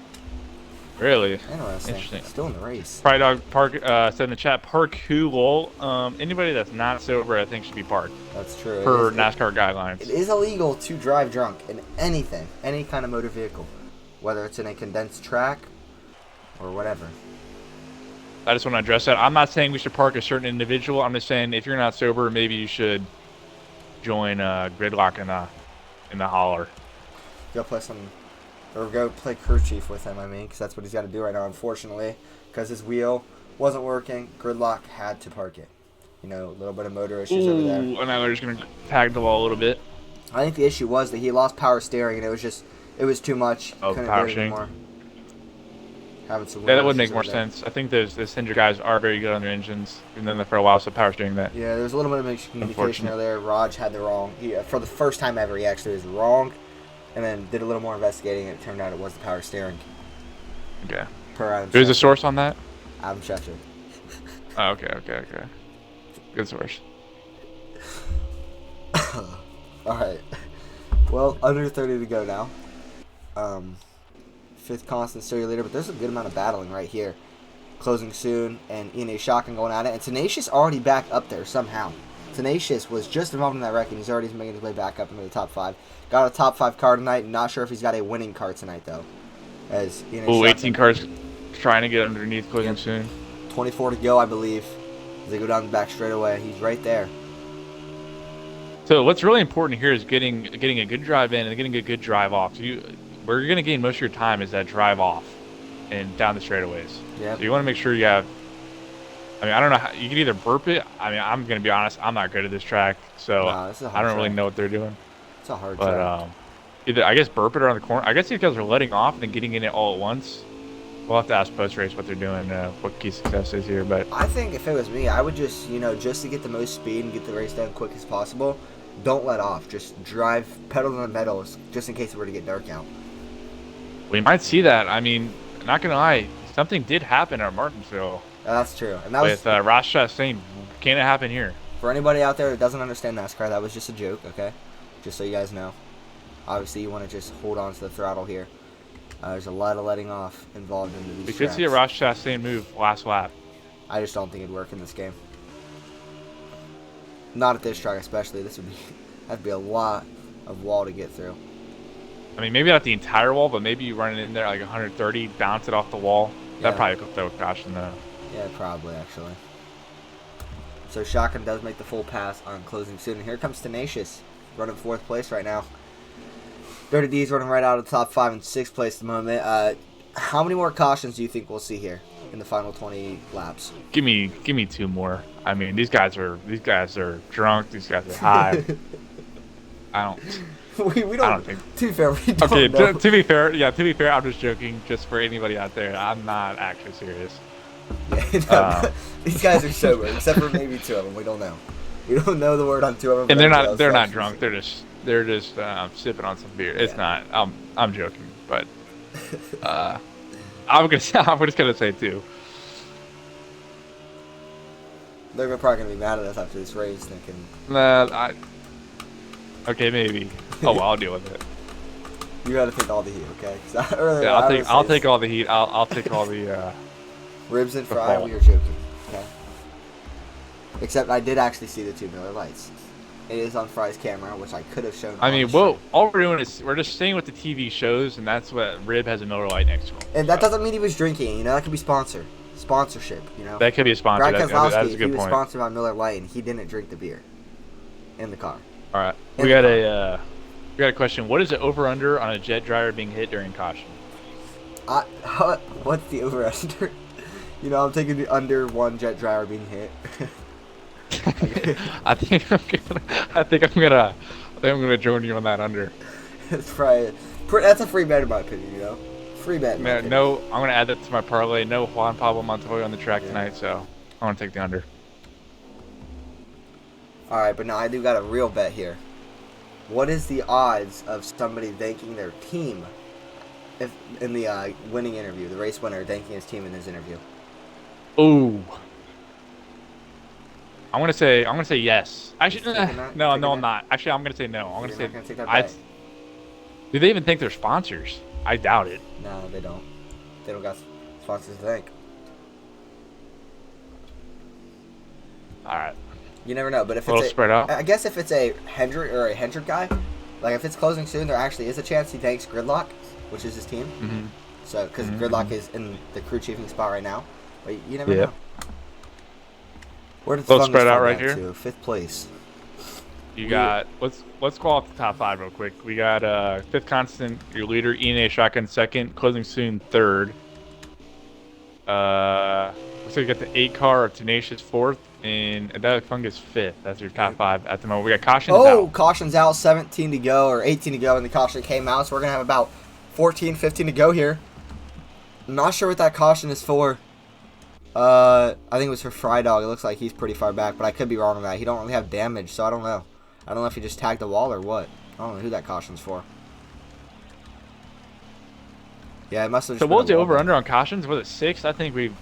Speaker 3: Really?
Speaker 1: Interesting. Still in the race.
Speaker 3: Pride Dog Park said in the chat, park who, lol. Anybody that's not sober, I think, should be parked.
Speaker 1: That's true.
Speaker 3: Per NASCAR guidelines.
Speaker 1: It is illegal to drive drunk in anything, any kind of motor vehicle, whether it's in a condensed track or whatever.
Speaker 3: I just want to address that. I'm not saying we should park a certain individual. I'm just saying if you're not sober, maybe you should join Gridlock in the holler.
Speaker 1: Go play some, or go play crew chief with him. I mean, because that's what he's got to do right now. Unfortunately, because his wheel wasn't working, Gridlock had to park it. You know, a little bit of motor issues over there.
Speaker 3: And now they're just gonna tag the wall a little bit.
Speaker 1: I think the issue was that he lost power steering, and it was too much.
Speaker 3: Oh,
Speaker 1: Couldn't
Speaker 3: power
Speaker 1: do it
Speaker 3: steering.
Speaker 1: anymore. Having some
Speaker 3: Yeah, that would
Speaker 1: issues
Speaker 3: make more
Speaker 1: over there.
Speaker 3: sense. I think those Cinder guys are very good on their engines. Been done that for a while, so power steering that.
Speaker 1: Yeah, there was a little bit of miscommunication
Speaker 3: Unfortunate.
Speaker 1: earlier. Raj had the wrong. For the first time ever, he actually was wrong, and then did a little more investigating, and it turned out it was the power steering.
Speaker 3: Okay.
Speaker 1: Per Adam
Speaker 3: Who's the
Speaker 1: Schefter.
Speaker 3: source on that?
Speaker 1: Adam Schefter.
Speaker 3: Oh, okay. Good source.
Speaker 1: Alright. Well, under 30 to go now. Fifth constant still your leader, but there's a good amount of battling right here. Closing soon, and ENA Shotgun going at it, and Tenacious already back up there somehow. Tenacious was just involved in that wreck, and he's already making his way back up into the top 5. Got a top 5 car tonight, not sure if he's got a winning car tonight, though. As ENA
Speaker 3: Ooh,
Speaker 1: Shotgun,
Speaker 3: 18 cars trying to get underneath closing
Speaker 1: Yep.
Speaker 3: soon.
Speaker 1: 24 to go, I believe. As they go down the back straightaway, he's right there.
Speaker 3: So what's really important here is getting a good drive in and getting a good drive off. So where you're going to gain most of your time is that drive off and down the straightaways.
Speaker 1: Yeah.
Speaker 3: So you want to make sure you have. I mean, I don't know how you can either burp it. I mean, I'm going to be honest. I'm not good at this track, so
Speaker 1: No, this is a hard
Speaker 3: I don't really
Speaker 1: track.
Speaker 3: know what they're doing.
Speaker 1: It's a hard
Speaker 3: But
Speaker 1: track.
Speaker 3: either I guess burp it around the corner. I guess these guys are letting off and then getting in it all at once. We'll have to ask post race what they're doing, what key success is here. But
Speaker 1: I think if it was me, I would just, just to get the most speed and get the race done quick as possible, don't let off. Just drive pedal to the metal just in case it were to get dark out.
Speaker 3: we might see that. I mean, not gonna lie, something did happen at Martinsville
Speaker 1: That's true. And that was,
Speaker 3: with Ross Chastain. Can it happen here?
Speaker 1: for anybody out there that doesn't understand NASCAR, that was just a joke, okay? Just so you guys know. Obviously, you want to just hold on to the throttle here. There's a lot of letting off involved in these
Speaker 3: We could see a Ross Chastain move last lap.
Speaker 1: I just don't think it'd work in this game. Not at this track, especially. That'd be a lot of wall to get through.
Speaker 3: I mean, maybe not the entire wall, but maybe you run it in there like 130, bounce it off the wall.
Speaker 1: Yeah.
Speaker 3: That probably could throw a caution though.
Speaker 1: Yeah, probably, actually. So Shotgun does make the full pass on closing soon. And here comes Tenacious, running 4th place right now. Dirty D's running right out of the top 5 and 6th place at the moment. How many more cautions do you think we'll see here in the final 20 laps?
Speaker 3: Give me 2 more. I mean, these guys are drunk. These guys are high. I don't.
Speaker 1: we don't.
Speaker 3: I don't think.
Speaker 1: To be fair, we don't
Speaker 3: Okay,
Speaker 1: know.
Speaker 3: to be fair, I'm just joking. Just for anybody out there, I'm not actually serious.
Speaker 1: No, these guys are sober, except for maybe 2 of them. We don't know. We don't know the word on 2 of them.
Speaker 3: And they're not
Speaker 1: They're
Speaker 3: drunk. They're just sipping on some beer. It's not. I'm joking, but I'm just gonna say 2.
Speaker 1: They're probably gonna be mad at us after this race, thinking.
Speaker 3: Nah, okay, maybe. Oh well, I'll deal with it.
Speaker 1: You gotta take all the heat, okay?
Speaker 3: Yeah, I'll take all the heat. I'll take all the
Speaker 1: ribs and
Speaker 3: the
Speaker 1: fry.
Speaker 3: fault.
Speaker 1: We are joking, okay? Except I did actually see the 2 Miller Lights. It is on Fry's camera, which I could have shown.
Speaker 3: I mean, well, all we're doing is we're just staying with the TV shows, and that's what Rib has a Miller Lite next to him.
Speaker 1: And that doesn't mean he was drinking. You know, that could be sponsorship. You know,
Speaker 3: That could be a sponsor.
Speaker 1: Brad
Speaker 3: That's
Speaker 1: Keselowski,
Speaker 3: a
Speaker 1: he
Speaker 3: good
Speaker 1: was
Speaker 3: point.
Speaker 1: sponsored by Miller Lite, and he didn't drink the beer in the car.
Speaker 3: All right,
Speaker 1: In
Speaker 3: we
Speaker 1: the
Speaker 3: got a question. What is the over under on a jet driver being hit during caution?
Speaker 1: What's the over under? You know, I'm taking the under 1 jet driver being hit.
Speaker 3: I think I'm gonna join you on that under.
Speaker 1: It's probably that's a free bet in my opinion. You know, free bet. in my opinion.
Speaker 3: No, I'm gonna add that to my parlay. No Juan Pablo Montoya on the track tonight, so I want to take the under.
Speaker 1: All right, but now I do got a real bet here. What is the odds of somebody thanking their team if in the winning interview, the race winner thanking his team in his interview?
Speaker 3: Ooh. I'm gonna say yes. Actually, no, I'm not. Actually, I'm gonna say no. I'm gonna say.
Speaker 1: Not gonna take that bet?
Speaker 3: Do they even think they're sponsors? I doubt it.
Speaker 1: No, they don't. They don't got sponsors to thank.
Speaker 3: All right.
Speaker 1: You never know, but if
Speaker 3: A little
Speaker 1: it's
Speaker 3: spread out.
Speaker 1: I guess if it's a Hendrick or a Hendrick guy, like if it's closing soon, there actually is a chance he thanks Gridlock, which is his team.
Speaker 3: Mm-hmm.
Speaker 1: So, because Gridlock is in the crew chiefing spot right now, but you never know. Where did
Speaker 3: Little
Speaker 1: Fungus
Speaker 3: spread out
Speaker 1: fall
Speaker 3: right
Speaker 1: down
Speaker 3: here.
Speaker 1: to? 5th place.
Speaker 3: You got let's go off the top 5 real quick. We got 5th constant, your leader, ENA shotgun 2nd, closing soon 3rd. Looks like you got the 8 car of Tenacious 4th, and Adelic Fungus 5th. That's your top 5 at the moment. We got cautions out.
Speaker 1: Caution's out, 17 to go, or 18 to go, and the caution came out, so we're going to have about 14, 15 to go here. I'm not sure what that caution is for. I think it was for Fry Dog. It looks like he's pretty far back, but I could be wrong on that. He don't really have damage, so I don't know. I don't know if he just tagged the wall or what. I don't know who that caution's for. Yeah, it must have.
Speaker 3: So what was the over under on cautions? Was it 6? I think we've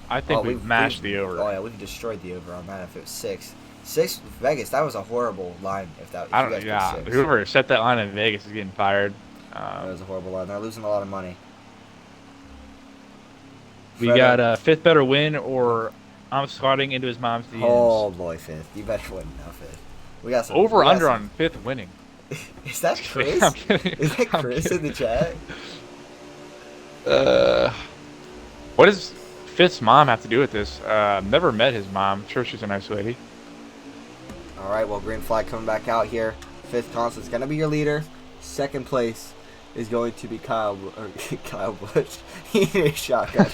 Speaker 3: mashed the over.
Speaker 1: Oh yeah, we've destroyed the over on that. If it was 6 Vegas, that was a horrible line. If
Speaker 3: I don't know. Yeah, whoever set that line in Vegas is getting fired.
Speaker 1: That was a horrible line. They're losing a lot of money.
Speaker 3: We got a 5th better win, or I'm slotting into his mom's DMs.
Speaker 1: Oh boy, 5th. You better win now, 5th. We got some
Speaker 3: over under on 5th winning.
Speaker 1: Is that Chris?
Speaker 3: I'm kidding.
Speaker 1: Is that Chris in the chat?
Speaker 3: What does 5th's mom have to do with this? Never met his mom. I'm sure she's a nice lady.
Speaker 1: All right, well, green flag coming back out here. 5th constant's gonna be your leader. 2nd place is going to be Kyle Busch. He need a shotgun.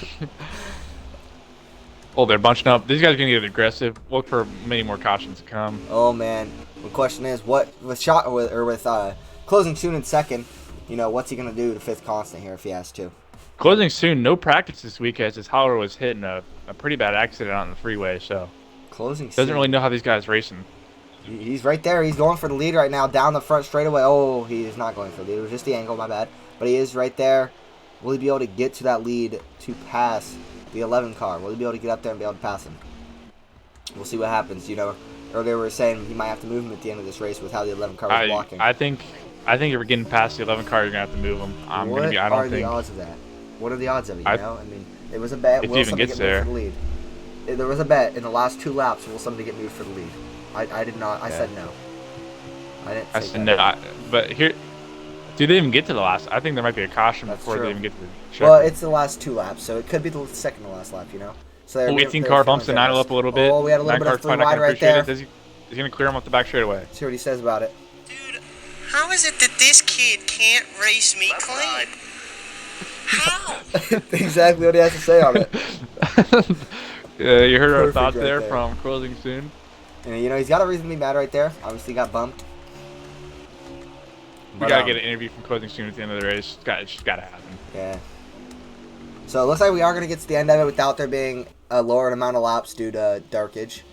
Speaker 3: Oh, they're bunching up. These guys are gonna get aggressive. Look for many more cautions to come.
Speaker 1: Oh man, the question is, what with closing soon in 2nd? You know, what's he gonna do to 5th constant here if he has to?
Speaker 3: Closing soon. No practice this week as his hauler was hit in a pretty bad accident out on the freeway. So
Speaker 1: closing
Speaker 3: doesn't
Speaker 1: soon.
Speaker 3: really know how these guys racing.
Speaker 1: He's right there. He's going for the lead right now, down the front straightaway. Oh, he is not going for the lead. It was just the angle, my bad. But he is right there. Will he be able to get to that lead to pass the 11 car? Will he be able to get up there and be able to pass him? We'll see what happens. You know, earlier we were saying he might have to move him at the end of this race with how the 11 car was blocking.
Speaker 3: I think if we're getting past the 11 car, you're gonna have to move him. I don't think.
Speaker 1: What are the odds of that? What are the odds of it? You know, I mean, it was a bet.
Speaker 3: If
Speaker 1: Will
Speaker 3: he even
Speaker 1: somebody
Speaker 3: gets
Speaker 1: get moved
Speaker 3: there.
Speaker 1: for the lead? There was a bet in the last 2 laps. Will somebody get moved for the lead? I did not. I said no. I didn't.
Speaker 3: I said no. But here, do they even get to the last? I think there might be a caution before they even get to the check.
Speaker 1: Well, it's the last 2 laps, so it could be the second to last lap. You know. So
Speaker 3: 18 car bumps the 9 up a little bit.
Speaker 1: Oh, we had a little bit of free wide right there.
Speaker 3: He's gonna clear him off the back straightaway.
Speaker 1: See what he says about it.
Speaker 5: Dude, how is it that this kid can't race me clean? How?
Speaker 1: Exactly what he has to say on it.
Speaker 3: You heard our
Speaker 1: Perfect
Speaker 3: thoughts
Speaker 1: right
Speaker 3: there
Speaker 1: there.
Speaker 3: from closing soon.
Speaker 1: And you know he's got a reason to be mad right there. Obviously got bumped.
Speaker 3: We gotta get an interview from closing soon at the end of the race. It's just gotta happen.
Speaker 1: Yeah. So it looks like we are gonna get to the end of it without there being a lower amount of laps due to darkage.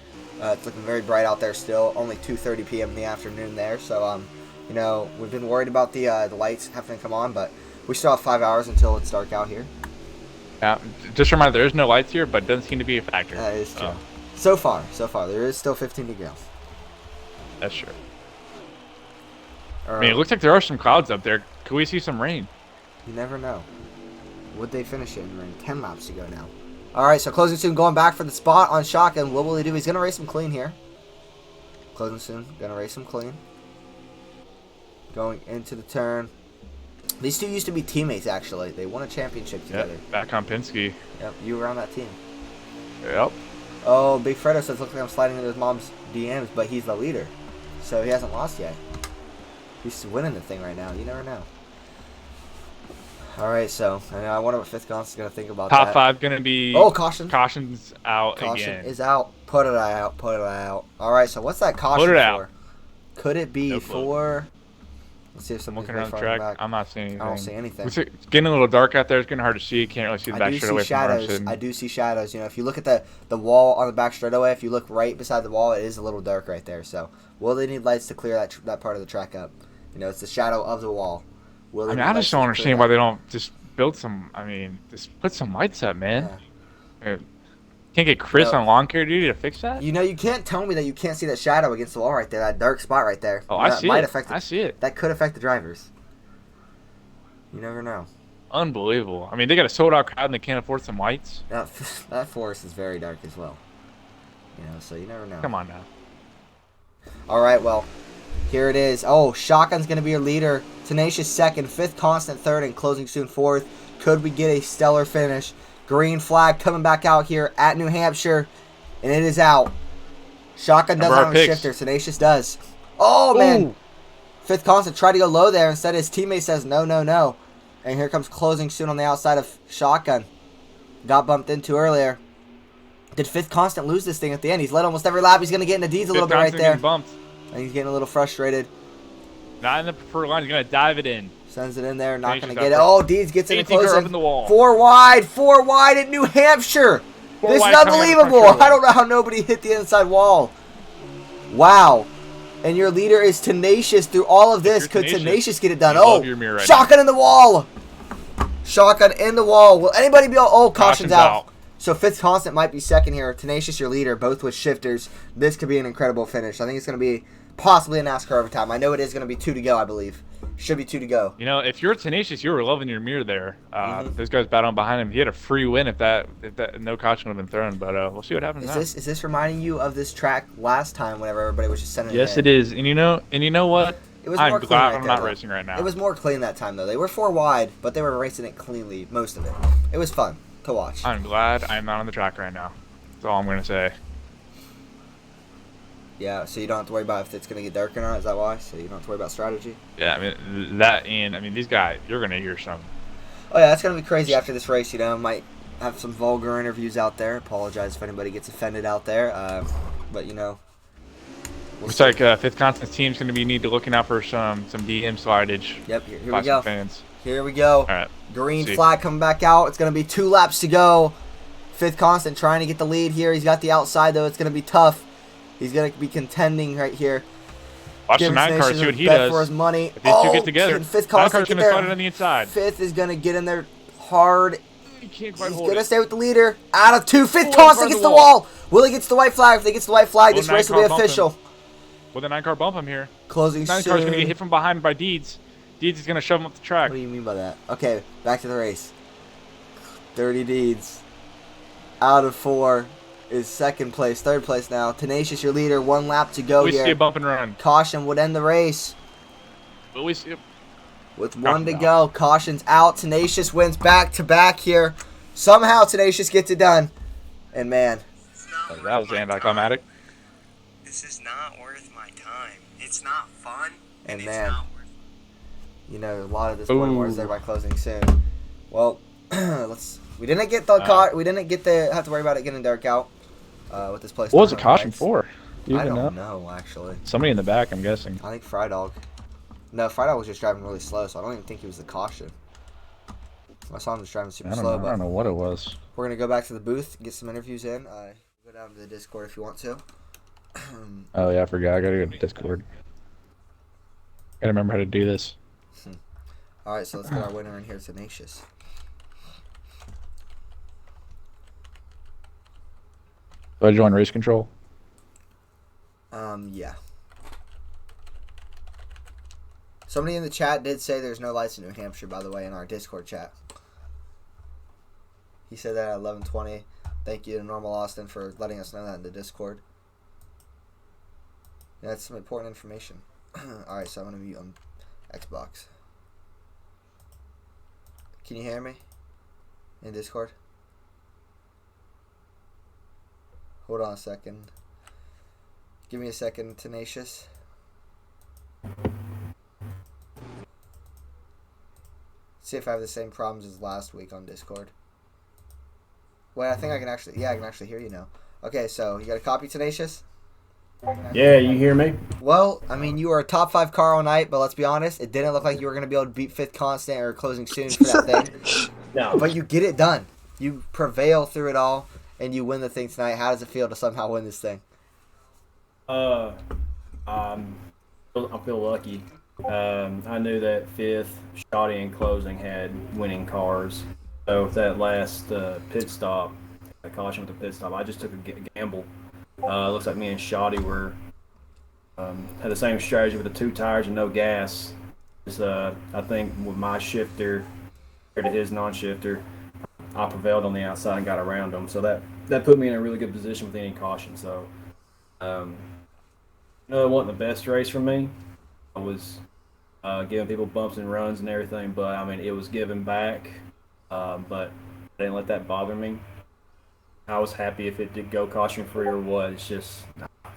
Speaker 1: It's looking very bright out there still. Only 2:30 p.m. in the afternoon there. So, you know, we've been worried about the lights having to come on, but we still have 5 hours until it's dark out here.
Speaker 3: Yeah, just a reminder, there is no lights here, but it doesn't seem to be a factor.
Speaker 1: That is true. So far. There is still 15 to go.
Speaker 3: That's true. I mean, it looks like there are some clouds up there. Could we see some rain?
Speaker 1: You never know. Would they finish it in rain? 10 laps to go now. Alright, so closing soon, going back for the spot on shotgun. What will he do? He's going to race him clean here. Closing soon, going to race him clean. Going into the turn. These two used to be teammates, actually. They won a championship together.
Speaker 3: Yep, back on Penske.
Speaker 1: Yep, you were on that team.
Speaker 3: Yep.
Speaker 1: Oh, Big Fredo says, looks like I'm sliding into his mom's DMs, but he's the leader. So he hasn't lost yet. He's winning the thing right now. You never know. All right, so I wonder what Fifth Constant's going to think about
Speaker 3: Top
Speaker 1: that.
Speaker 3: 5 going to be...
Speaker 1: Oh, caution.
Speaker 3: Caution's out
Speaker 1: Caution
Speaker 3: again.
Speaker 1: is out. Put it out. Put it out. All right, so what's that caution
Speaker 3: Put it
Speaker 1: for?
Speaker 3: out.
Speaker 1: Could it be
Speaker 3: No
Speaker 1: for... Let's see if
Speaker 3: I'm
Speaker 1: somebody's
Speaker 3: looking around the
Speaker 1: way farther
Speaker 3: track.
Speaker 1: back.
Speaker 3: I'm not seeing anything.
Speaker 1: I don't see anything.
Speaker 3: It's getting a little dark out there. It's getting hard to see. Can't really see the
Speaker 1: I
Speaker 3: back
Speaker 1: do
Speaker 3: straightaway
Speaker 1: see
Speaker 3: from where I'm
Speaker 1: shadows.
Speaker 3: sitting.
Speaker 1: I do see shadows. You know, if you look at the wall on the back straightaway, if you look right beside the wall, it is a little dark right there. So, will they need lights to clear that part of the track up? You know, it's the shadow of the wall. Will they
Speaker 3: I mean,
Speaker 1: need
Speaker 3: I
Speaker 1: lights
Speaker 3: just
Speaker 1: to
Speaker 3: don't
Speaker 1: clear
Speaker 3: understand
Speaker 1: that?
Speaker 3: why they don't just build some. I mean, just put some lights up, man. Can't get Chris
Speaker 1: No.
Speaker 3: on lawn care duty to fix that?
Speaker 1: You know, you can't tell me that you can't see that shadow against the wall right there, that dark spot right there.
Speaker 3: Oh,
Speaker 1: You know,
Speaker 3: I
Speaker 1: that
Speaker 3: see
Speaker 1: might
Speaker 3: it.
Speaker 1: affect
Speaker 3: I see it.
Speaker 1: That could affect the drivers. You never know.
Speaker 3: Unbelievable. I mean, they got a sold-out crowd and they can't afford some lights.
Speaker 1: That forest is very dark as well. You know, so you never know.
Speaker 3: Come on now.
Speaker 1: All right, well, here it is. Oh, Shotgun's going to be your leader. Tenacious second, Fifth Constant third, and closing soon fourth. Could we get a stellar finish? Green flag coming back out here at New Hampshire, and it is out. Shotgun doesn't have a shifter. Tenacious does. Oh, man.
Speaker 3: Ooh.
Speaker 1: Fifth Constant tried to go low there. Instead, his teammate says no, no, no. And here comes closing soon on the outside of Shotgun. Got bumped into earlier. Did Fifth Constant lose this thing at the end? He's led almost every lap. He's going to get into D's a little bit right there.
Speaker 3: Bumped.
Speaker 1: And he's getting a little frustrated.
Speaker 3: Not in the preferred line. He's going to dive it in.
Speaker 1: Sends it in there. Not going to
Speaker 3: Tenacious
Speaker 1: get it.
Speaker 3: effort.
Speaker 1: Oh, Deeds gets in the closing.
Speaker 3: Up in the wall.
Speaker 1: Four wide at New Hampshire.
Speaker 3: Four
Speaker 1: This is
Speaker 3: wide coming out of the
Speaker 1: unbelievable.
Speaker 3: front
Speaker 1: I don't know how nobody hit the inside wall. Wow. And your leader is Tenacious through all of this. Could Tenacious get it done?
Speaker 3: You love your mirror right
Speaker 1: shotgun in the wall. Shotgun in the wall. Will anybody be able... Oh, caution's out. So Fifth Constant might be second here. Tenacious, your leader, both with shifters. This could be an incredible finish. I think it's going to be possibly a NASCAR overtime. I know it is going to be 2 to go, I believe. Should be 2 to go.
Speaker 3: You know, if you're Tenacious, you were loving your mirror there. Those guys battling behind him. He had a free win if that no caution would have been thrown. But we'll see what happens now.
Speaker 1: Is this reminding you of this track last time whenever everybody was just sending
Speaker 3: Yes,
Speaker 1: it
Speaker 3: it is. And you know what?
Speaker 1: It was more
Speaker 3: I'm
Speaker 1: clean
Speaker 3: glad
Speaker 1: right
Speaker 3: I'm
Speaker 1: there,
Speaker 3: not
Speaker 1: though.
Speaker 3: racing right now.
Speaker 1: It was more clean that time, though. They were 4 wide, but they were racing it cleanly, most of it. It was fun to watch.
Speaker 3: I'm glad I'm not on the track right now. That's all I'm going to say.
Speaker 1: Yeah, so you don't have to worry about if it's going to get dark or not. Is that why? So you don't have to worry about strategy?
Speaker 3: Yeah, I mean, that and, I mean, these guys, you're going to hear some.
Speaker 1: Oh, yeah, that's going to be crazy after this race, you know. Might have some vulgar interviews out there. Apologize if anybody gets offended out there. But, you know.
Speaker 3: Looks like Fifth Constant's team's going to be need to looking out for some DM slidage.
Speaker 1: Yep, here
Speaker 3: by
Speaker 1: we go.
Speaker 3: some fans.
Speaker 1: Here we go.
Speaker 3: All right.
Speaker 1: Green flag coming back out. It's going to be 2 laps to go. Fifth Constant trying to get the lead here. He's got the outside, though. It's going to be tough. He's going to be contending right here.
Speaker 3: Watch the 9 car, see what he
Speaker 1: bet
Speaker 3: does.
Speaker 1: for his money.
Speaker 3: If these two get together,
Speaker 1: can Fifth
Speaker 3: 9
Speaker 1: Constant
Speaker 3: car's
Speaker 1: get
Speaker 3: going to slide it
Speaker 1: there?
Speaker 3: on the inside.
Speaker 1: Fifth is going to get in there hard.
Speaker 3: He can't quite
Speaker 1: He's
Speaker 3: hold
Speaker 1: going to
Speaker 3: it.
Speaker 1: stay with the leader. Out of 2. Fifth
Speaker 3: Oh,
Speaker 1: Constant
Speaker 3: in
Speaker 1: gets
Speaker 3: front
Speaker 1: the
Speaker 3: of the
Speaker 1: wall. Willie gets the white flag. If they get the white flag,
Speaker 3: Will
Speaker 1: this race will be
Speaker 3: 9 car bump
Speaker 1: official.
Speaker 3: him? Will the 9 car bump him here?
Speaker 1: Closing
Speaker 3: 9 car's
Speaker 1: soon.
Speaker 3: going to get hit from behind by Deeds. Deeds is going to shove him up the track.
Speaker 1: What do you mean by that? Okay, back to the race. 30 Deeds. Out of 4 is second place. Third place now. Tenacious, your leader. 1 lap to go
Speaker 3: We see a
Speaker 1: here.
Speaker 3: bump and run.
Speaker 1: Caution would end the race.
Speaker 3: Will we see a...
Speaker 1: With 1 to go. Caution's out. Tenacious wins back-to-back here. Somehow Tenacious gets it done. And man.
Speaker 3: That was anticlimactic.
Speaker 5: This is not worth my time. It's not fun.
Speaker 1: And
Speaker 5: it's
Speaker 1: man.
Speaker 5: not worth
Speaker 1: You know, a lot of disappointment words there by closing soon. Well, we didn't get the have to worry about it getting dark out with this place.
Speaker 3: What was the caution for? Do you
Speaker 1: I
Speaker 3: even
Speaker 1: don't know actually.
Speaker 3: Somebody in the back, I'm guessing.
Speaker 1: I think Frydog. No, Frydog was just driving really slow, so I don't even think he was the caution. I saw him just driving super
Speaker 3: I don't
Speaker 1: slow,
Speaker 3: know. I
Speaker 1: but
Speaker 3: don't know what it was.
Speaker 1: we're going to go back to the booth, get some interviews in. Go down to the Discord if you want to.
Speaker 3: Oh yeah, I forgot. I gotta go to Discord. Gotta remember how to do this.
Speaker 1: All right, so let's get our winner in here, Tenacious.
Speaker 3: Do I join race control?
Speaker 1: Yeah. Somebody in the chat did say there's no lights in New Hampshire, by the way, in our Discord chat. He said that at 11:20. Thank you to Normal Austin for letting us know that in the Discord. Yeah, that's some important information. Alright, so I'm going to mute on Xbox. Can you hear me? In Discord? Hold on a second. Give me a second, Tenacious. See if I have the same problems as last week on Discord. Wait, I think I can actually... Yeah, I can actually hear you now. Okay, so you got a copy, Tenacious?
Speaker 6: Yeah, you hear me?
Speaker 1: Well, I mean, you were a top 5 car all night, but let's be honest, it didn't look like you were going to be able to beat 5th Constant or Closing Soon for that thing.
Speaker 6: No.
Speaker 1: But you get it done. You prevail through it all, and you win the thing tonight. How does it feel to somehow win this thing?
Speaker 6: I feel lucky. I knew that 5th, Shoddy and Closing had winning cars. So with that last pit stop, I caution with the pit stop, I just took a gamble. Looks like me and Shoddy were had the same strategy with the 2 tires and no gas. Just, I think with my shifter compared to his non-shifter, I prevailed on the outside and got around him. So that put me in a really good position with any caution. So, no, it wasn't the best race for me. I was giving people bumps and runs and everything, but I mean, it was giving back. But I didn't let that bother me. I was happy if it did go caution free or what. It's just, I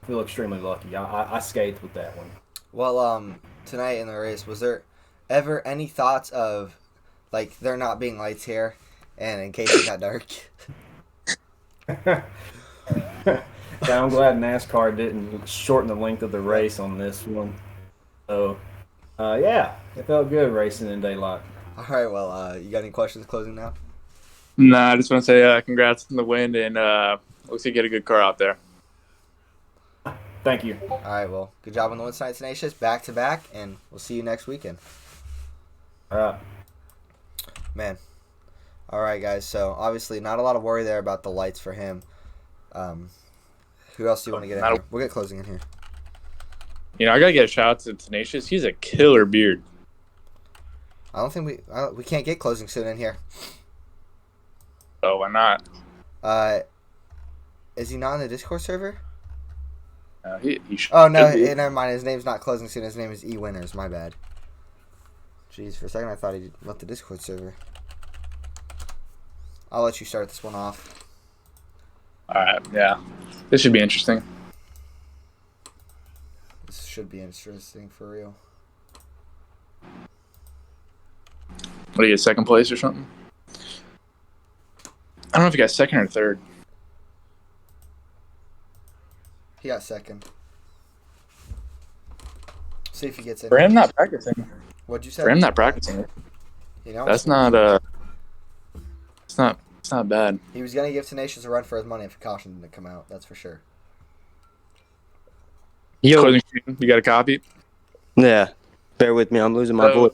Speaker 6: feel extremely lucky. I skated with that one.
Speaker 1: Well, tonight in the race, was there ever any thoughts of, like, there not being lights here, and in case it got dark?
Speaker 6: Yeah, I'm glad NASCAR didn't shorten the length of the race on this one. So, yeah, it felt good racing in daylight.
Speaker 1: All right, well, you got any questions closing now?
Speaker 3: Nah, I just want to say congrats on the win, and looks like you get a good car out there.
Speaker 6: Thank you.
Speaker 1: All right, well, good job on the win tonight, Tenacious. Back to back, and we'll see you next weekend.
Speaker 6: All right.
Speaker 1: Man. All right, guys. So obviously, not a lot of worry there about the lights for him. Who else do you want to get in here? We'll get closing in here.
Speaker 3: You know, I gotta get a shout out to Tenacious. He's a killer beard.
Speaker 1: I don't think we can't get closing soon in here.
Speaker 3: Oh, why not?
Speaker 1: Is he not in the Discord server?
Speaker 3: He
Speaker 1: Oh no,
Speaker 3: be.
Speaker 1: never mind. His name's not closing soon. His name is eWinners. My bad. Jeez, for a second I thought he left the Discord server. I'll let you start this one off.
Speaker 3: All right, yeah, this should be interesting.
Speaker 1: This should be interesting for real.
Speaker 3: What do you get, second place or something? I don't know if you got second or third.
Speaker 1: He got second. See if he gets in.
Speaker 3: For him not practicing.
Speaker 1: What'd you say?
Speaker 3: For him not practicing.
Speaker 1: You know,
Speaker 3: That's not It's not bad.
Speaker 1: he was gonna give Tenacious a run for his money if caution didn't come out. That's for sure.
Speaker 7: Yo,
Speaker 3: Closing screen, you got a copy?
Speaker 7: yeah. Bear with me. I'm losing my voice.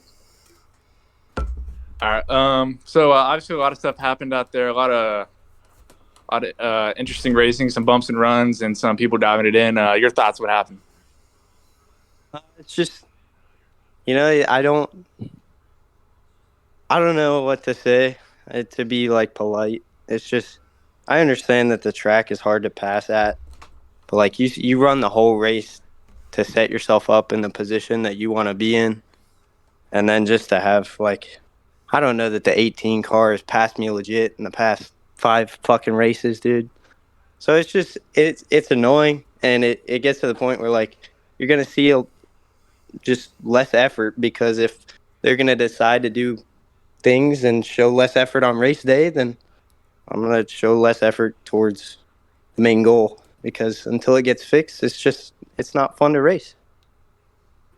Speaker 3: All right. So obviously a lot of stuff happened out there. A lot of interesting racing, some bumps and runs, and some people diving it in. Your thoughts? What happened?
Speaker 7: It's just, I don't know what to say to be like polite. It's just, I understand that the track is hard to pass at, but like you run the whole race to set yourself up in the position that you want to be in, and then just to have like, I don't know that the 18 car has passed me legit in the past 5 fucking races, dude. So it's just it's annoying, and it gets to the point where like you're gonna see just less effort, because if they're gonna decide to do things and show less effort on race day, then I'm gonna show less effort towards the main goal, because until it gets fixed, it's not fun to race.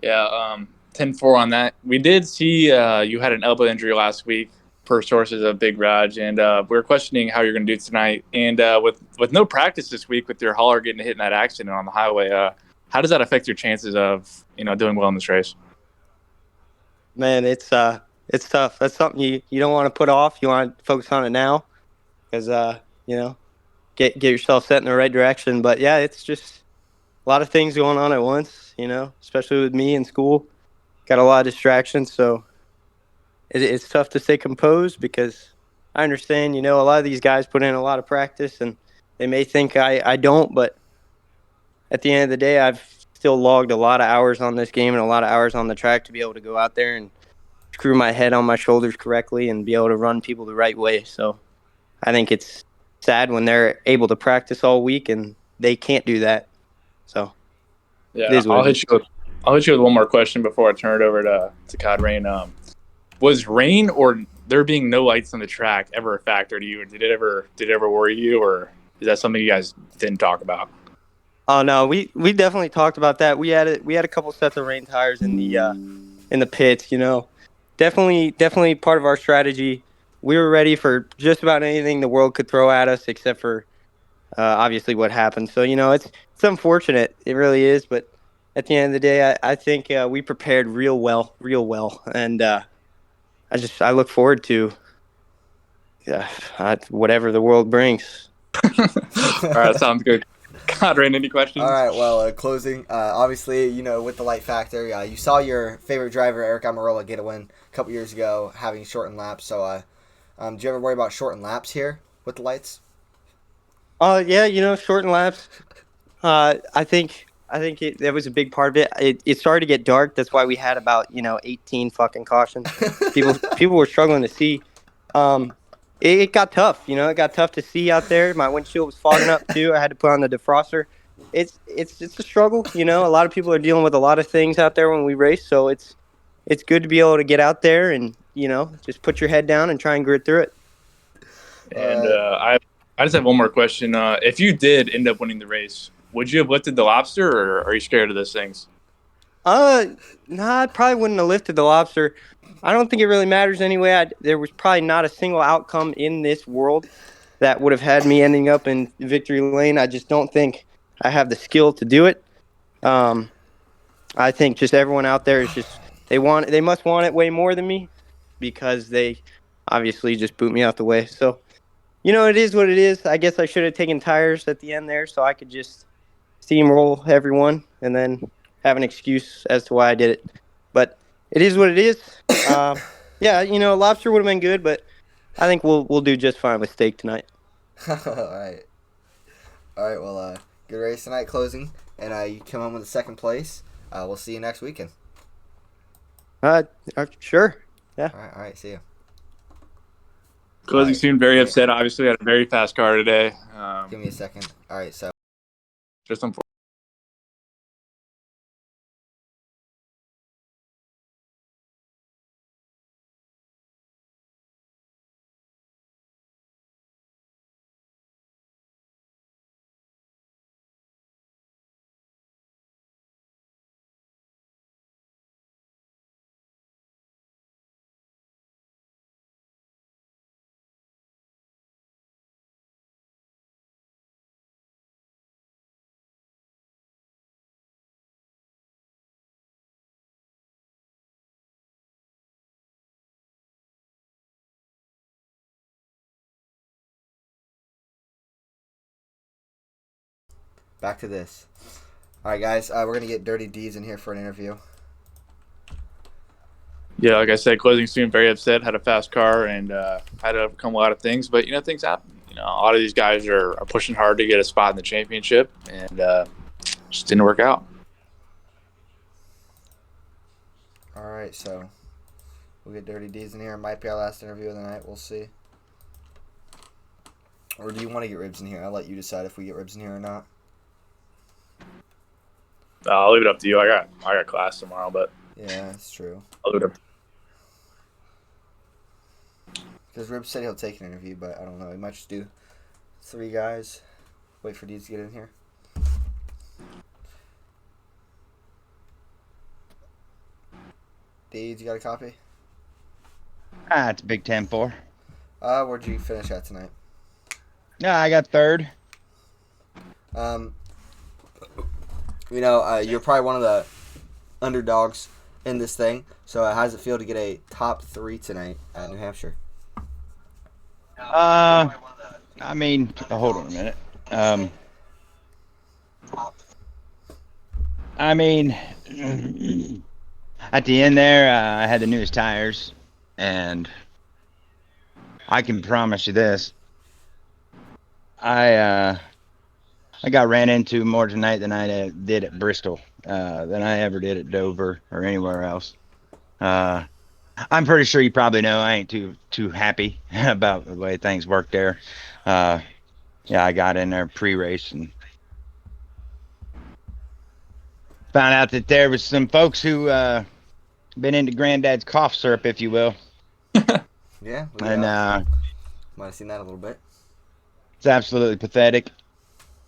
Speaker 3: Yeah. 10-4 on that. We did see you had an elbow injury last week. First Horse is a big Raj, and we were questioning how you're going to do tonight. And with no practice this week, with your hauler getting hit in that accident on the highway, how does that affect your chances of doing well in this race?
Speaker 7: Man, it's tough. That's something you don't want to put off. You want to focus on it now, because get yourself set in the right direction. But yeah, it's just a lot of things going on at once. Especially with me in school, got a lot of distractions. So it's tough to stay composed, because I understand. A lot of these guys put in a lot of practice, and they may think I don't, but at the end of the day, I've still logged a lot of hours on this game and a lot of hours on the track to be able to go out there and screw my head on my shoulders correctly and be able to run people the right way. So I think it's sad when they're able to practice all week and they can't do that. So
Speaker 3: yeah,
Speaker 7: it is what
Speaker 3: I'll
Speaker 7: it
Speaker 3: hit
Speaker 7: is.
Speaker 3: you with one more question before I turn it over to Cod Rain. Was rain or there being no lights on the track ever a factor to you, or did it ever worry you, or is that something you guys didn't talk about?
Speaker 7: Oh no, we definitely talked about that. We had a couple sets of rain tires in the pits. Definitely part of our strategy. We were ready for just about anything the world could throw at us, except for obviously what happened. So it's unfortunate. It really is. But at the end of the day, I think we prepared real well, and I look forward to whatever the world brings.
Speaker 3: All right, sounds good. God, Rain, any questions?
Speaker 1: All right, well, closing. Obviously, with the light factor, you saw your favorite driver, Eric Almirola, get a win a couple years ago, having shortened laps. So, do you ever worry about shortened laps here with the lights?
Speaker 7: Yeah, shortened laps. I think that was a big part of it. It started to get dark. That's why we had about 18 fucking cautions. People were struggling to see. It got tough. It got tough to see out there. My windshield was fogging up too. I had to put on the defroster. It's a struggle. A lot of people are dealing with a lot of things out there when we race. So it's good to be able to get out there and just put your head down and try and grit through it.
Speaker 3: And I just have one more question. If you did end up winning the race, would you have lifted the lobster, or are you scared of those things?
Speaker 7: Nah, I probably wouldn't have lifted the lobster. I don't think it really matters anyway. There was probably not a single outcome in this world that would have had me ending up in victory lane. I just don't think I have the skill to do it. I think just everyone out there is just they must want it way more than me, because they obviously just boot me out the way. So it is what it is. I guess I should have taken tires at the end there so I could just steamroll everyone and then have an excuse as to why I did it. But it is what it is. Yeah, lobster would have been good, but I think we'll do just fine with steak tonight.
Speaker 1: All right. Well, good race tonight, closing, and you come home with a second place. We'll see you next weekend.
Speaker 7: Sure. Yeah.
Speaker 1: All right. See you.
Speaker 3: Closing soon, very upset. Obviously, had a very fast car today.
Speaker 1: Give me a second. All right, so.
Speaker 3: Just unfortunate.
Speaker 1: Back to this. All right, guys, we're going to get Dirty D's in here for an interview.
Speaker 3: Yeah, like I said, closing soon, very upset. Had a fast car and had to overcome a lot of things. But, things happen. A lot of these guys are pushing hard to get a spot in the championship, and just didn't work out.
Speaker 1: All right, so we'll get Dirty D's in here. It might be our last interview of the night. We'll see. Or do you want to get Ribs in here? I'll let you decide if we get Ribs in here or not.
Speaker 3: I'll leave it up to you. I got class tomorrow, but
Speaker 1: yeah, that's true.
Speaker 3: I'll leave it up.
Speaker 1: Because Ribs said he'll take an interview, but I don't know. He might just do 3 guys. Wait for Deeds to get in here. Deeds, you got a copy?
Speaker 8: It's Big 10-4.
Speaker 1: Where'd you finish at tonight?
Speaker 8: Yeah, I got third.
Speaker 1: You're probably one of the underdogs in this thing. So how does it feel to get a top 3 tonight at New Hampshire?
Speaker 8: I mean, hold on a minute. I mean, at the end there, I had the newest tires, and I can promise you this: I got ran into more tonight than I did at Bristol, than I ever did at Dover or anywhere else. I'm pretty sure you probably know I ain't too happy about the way things worked there. Yeah, I got in there pre-race and found out that there was some folks who been into Granddad's cough syrup, if you will.
Speaker 1: Yeah,
Speaker 8: And
Speaker 1: might have seen that a little bit.
Speaker 8: it's absolutely pathetic.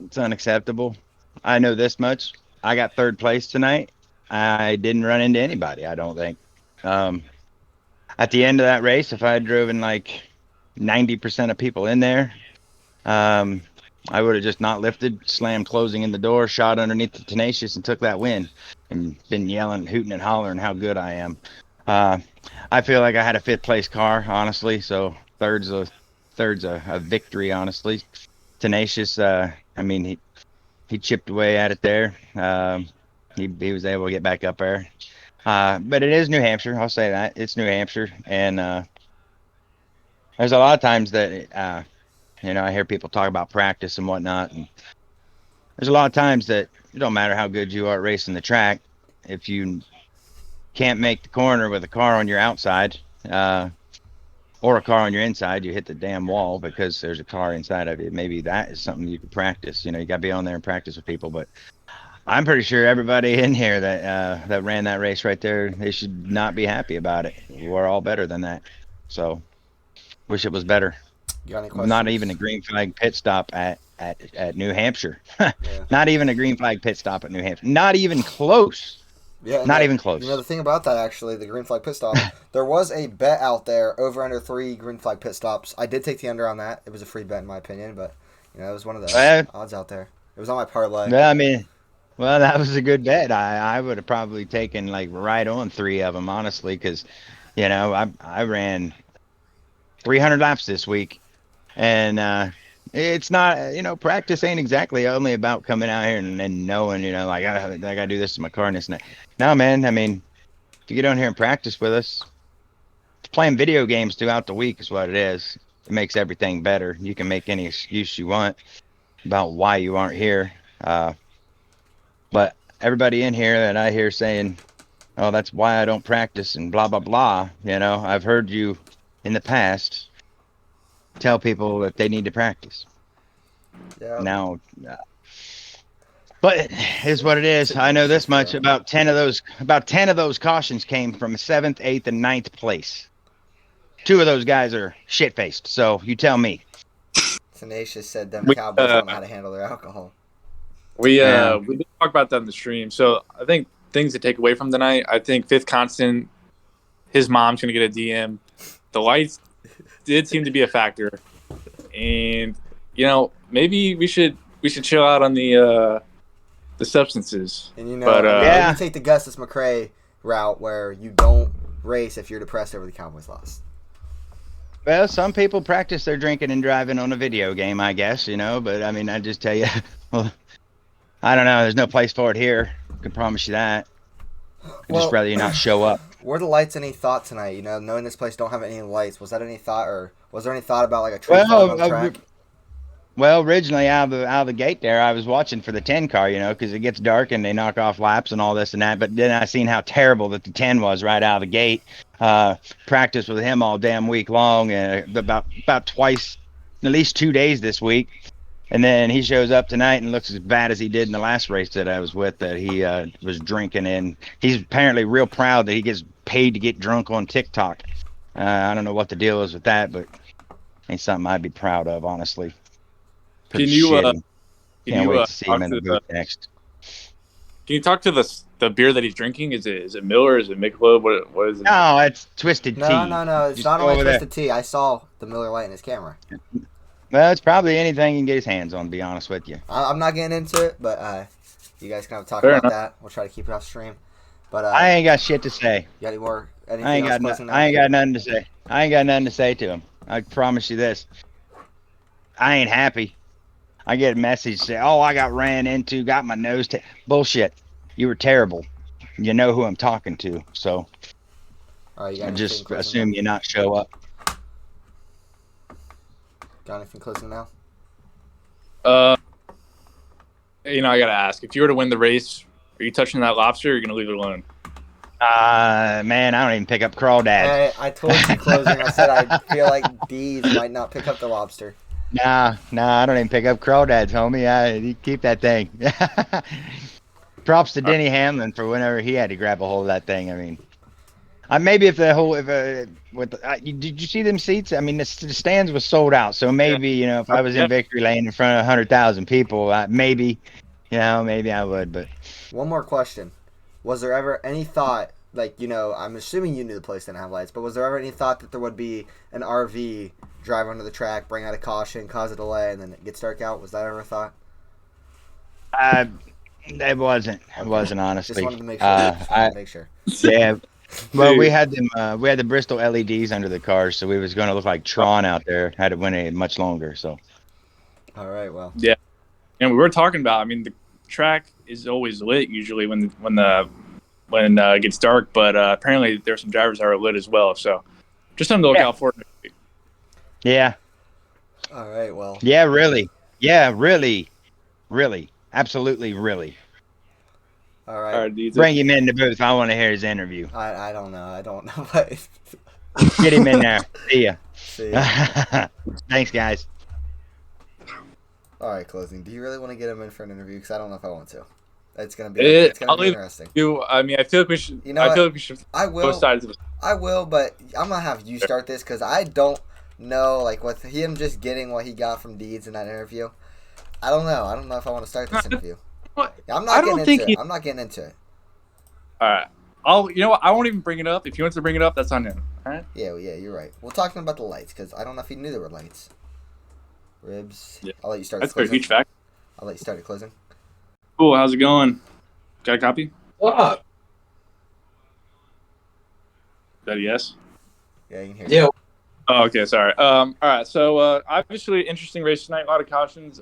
Speaker 8: It's unacceptable. I know this much. I got third place tonight. I didn't run into anybody, I don't think. At the end of that race, if I had driven like 90% of people in there, I would have just not lifted, slammed closing in the door, shot underneath the Tenacious, and took that win, and been yelling, hooting, and hollering how good I am. I feel like I had a 5th place car, honestly. So third's a victory, honestly. Tenacious, I mean, he chipped away at it there. He was able to get back up there. But it is New Hampshire. I'll say that it's New Hampshire, and there's a lot of times that I hear people talk about practice and whatnot, and there's a lot of times that it don't matter how good you are at racing the track, if you can't make the corner with a car on your outside, or a car on your inside, you hit the damn wall because there's a car inside of you. Maybe that is something you could practice. You got to be on there and practice with people. But I'm pretty sure everybody in here that ran that race right there, they should not be happy about it. We're all better than that. So wish it was better.
Speaker 1: You got any questions?
Speaker 8: Not even a green flag pit stop at New Hampshire. Not even a green flag pit stop at New Hampshire. Not even close.
Speaker 1: Yeah,
Speaker 8: not even close.
Speaker 1: The thing about that, actually, the green flag pit stop, there was a bet out there over under 3 green flag pit stops. I did take the under on that. It was a free bet in my opinion, but it was one of the odds out there. It was on my parlay.
Speaker 8: Yeah, I mean, well, that was a good bet. I would have probably taken like right on 3 of them, honestly, because I ran 300 laps this week, and it's not, practice ain't exactly only about coming out here and knowing, like I got to do this to my car and this and that. No, man, I mean, if you get on here and practice with us, playing video games throughout the week is what it is. It makes everything better. You can make any excuse you want about why you aren't here. But everybody in here that I hear saying, oh, that's why I don't practice and blah, blah, blah. I've heard you in the past tell people that they need to practice.
Speaker 1: Yeah.
Speaker 8: Now, but it is what it is. I know this much: about 10 of those cautions came from 7th, 8th, and 9th place. 2 of those guys are shit faced. So you tell me.
Speaker 1: Tenacious said them Cowboys don't know how to handle their alcohol.
Speaker 3: We did talk about that in the stream. So I think things to take away from tonight. I think 5th Constant, his mom's gonna get a DM. The lights did seem to be a factor, and maybe we should chill out on the substances.
Speaker 1: And you take the Gustus McCrae route where you don't race if you're depressed over the Cowboys loss.
Speaker 8: Well, some people practice their drinking and driving on a video game, I guess, but I mean, I just tell you, well, I don't know. There's no place for it here. I can promise you that. I'd just rather you not show up.
Speaker 1: Were the lights any thought tonight? Knowing this place don't have any lights, was that any thought, or was there any thought about like a tree falling on the track?
Speaker 8: Well, originally out of the gate there, I was watching for the 10 car, because it gets dark and they knock off laps and all this and that. But then I seen how terrible that the 10 was right out of the gate. Practiced with him all damn week long, and about twice, at least 2 days this week. And then he shows up tonight and looks as bad as he did in the last race that I was with, that he was drinking in. He's apparently real proud that he gets paid to get drunk on TikTok. I don't know what the deal is with that, but ain't something I'd be proud of, honestly.
Speaker 3: Can you
Speaker 8: can't wait to see him in the booth next.
Speaker 3: Can you talk to the beer that he's drinking? Is it Miller? Is it Michelob? What is it?
Speaker 8: No, it's Twisted Tea.
Speaker 1: No. It's
Speaker 8: Just
Speaker 1: not
Speaker 8: go
Speaker 1: only
Speaker 8: over there.
Speaker 1: Twisted Tea. I saw the Miller Lite in his camera.
Speaker 8: Well, it's probably anything he can get his hands on, to be honest with you.
Speaker 1: I'm not getting into it, but you guys can have a talk
Speaker 3: Fair
Speaker 1: about
Speaker 3: enough.
Speaker 1: that. We'll try to keep it off stream. But
Speaker 8: I ain't got shit to say.
Speaker 1: you got any more? Anything
Speaker 8: I ain't
Speaker 1: else
Speaker 8: got
Speaker 1: closing
Speaker 8: I ain't
Speaker 1: now?
Speaker 8: got nothing to say. I ain't got nothing to say to him. I promise you this. I ain't happy. I get a message say, "Oh, I got ran into, got my nose bullshit. You were terrible. You know who I'm talking to, so
Speaker 1: All right, you got
Speaker 8: I
Speaker 1: anything
Speaker 8: just
Speaker 1: closing
Speaker 8: assume
Speaker 1: now?
Speaker 8: you not show up."
Speaker 1: Got anything closing now?
Speaker 3: I gotta ask. If you were to win the race, are you touching that lobster? Or are you gonna leave it alone?
Speaker 8: Man, I don't even pick up crawdads.
Speaker 1: Hey, I told you closing. I said I feel like D's might not pick up the lobster.
Speaker 8: Nah, I don't even pick up crawdads, homie. You keep that thing. Props to Denny Hamlin for whenever he had to grab a hold of that thing. I mean, maybe if did you see them seats? I mean, the stands was sold out, so maybe if I was in victory lane in front of 100,000 people, maybe I would. But
Speaker 1: One more question: was there ever any thought, I'm assuming you knew the place didn't have lights, but was there ever any thought that there would be an RV drive onto the track, bring out a caution, cause a delay, and then it gets dark out? Was that ever a thought?
Speaker 8: it wasn't. It wasn't, honestly.
Speaker 1: Just wanted to make sure. Make sure.
Speaker 8: Yeah. Well, we had them. We had the Bristol LEDs under the cars, so we was going to look like Tron out there. Had it went any much longer. So.
Speaker 1: All right. Well.
Speaker 3: Yeah, and we were talking about. I mean, the track is always lit usually when it gets dark, but apparently there's some drivers that are lit as well. So just something to look out for.
Speaker 8: Yeah.
Speaker 1: All right. Well.
Speaker 8: Yeah. Really. Yeah. Really. Really. Absolutely. Really.
Speaker 1: All right.
Speaker 8: Bring him in the booth. I want to hear his interview.
Speaker 1: I don't know. But
Speaker 8: get him in there. See ya.
Speaker 1: See ya.
Speaker 8: Thanks, guys.
Speaker 1: All right, closing. Do you really want to get him in for an interview? Because I don't know if I want to. It's gonna be interesting.
Speaker 3: I mean, I feel like we should.
Speaker 1: I will.
Speaker 3: Both sides of it.
Speaker 1: I will, but I'm gonna have you start this because I don't know, with him just getting what he got from Deeds in that interview. I don't know. I don't know if I want to start this interview. I'm not getting into it.
Speaker 3: All right. I won't even bring it up. If he wants to bring it up, that's on him. All right.
Speaker 1: Yeah, you're right. We'll talk to him about the lights because I don't know if he knew there were lights. Ribs. Yeah. I'll let you start.
Speaker 3: That's a huge fact.
Speaker 1: I'll let you start at closing.
Speaker 3: Cool. How's it going? Got a copy?
Speaker 9: What up?
Speaker 3: Is that a yes?
Speaker 1: Yeah, you can hear.
Speaker 9: Yeah.
Speaker 3: Oh, okay. Sorry. All right. So obviously, interesting race tonight. A lot of cautions.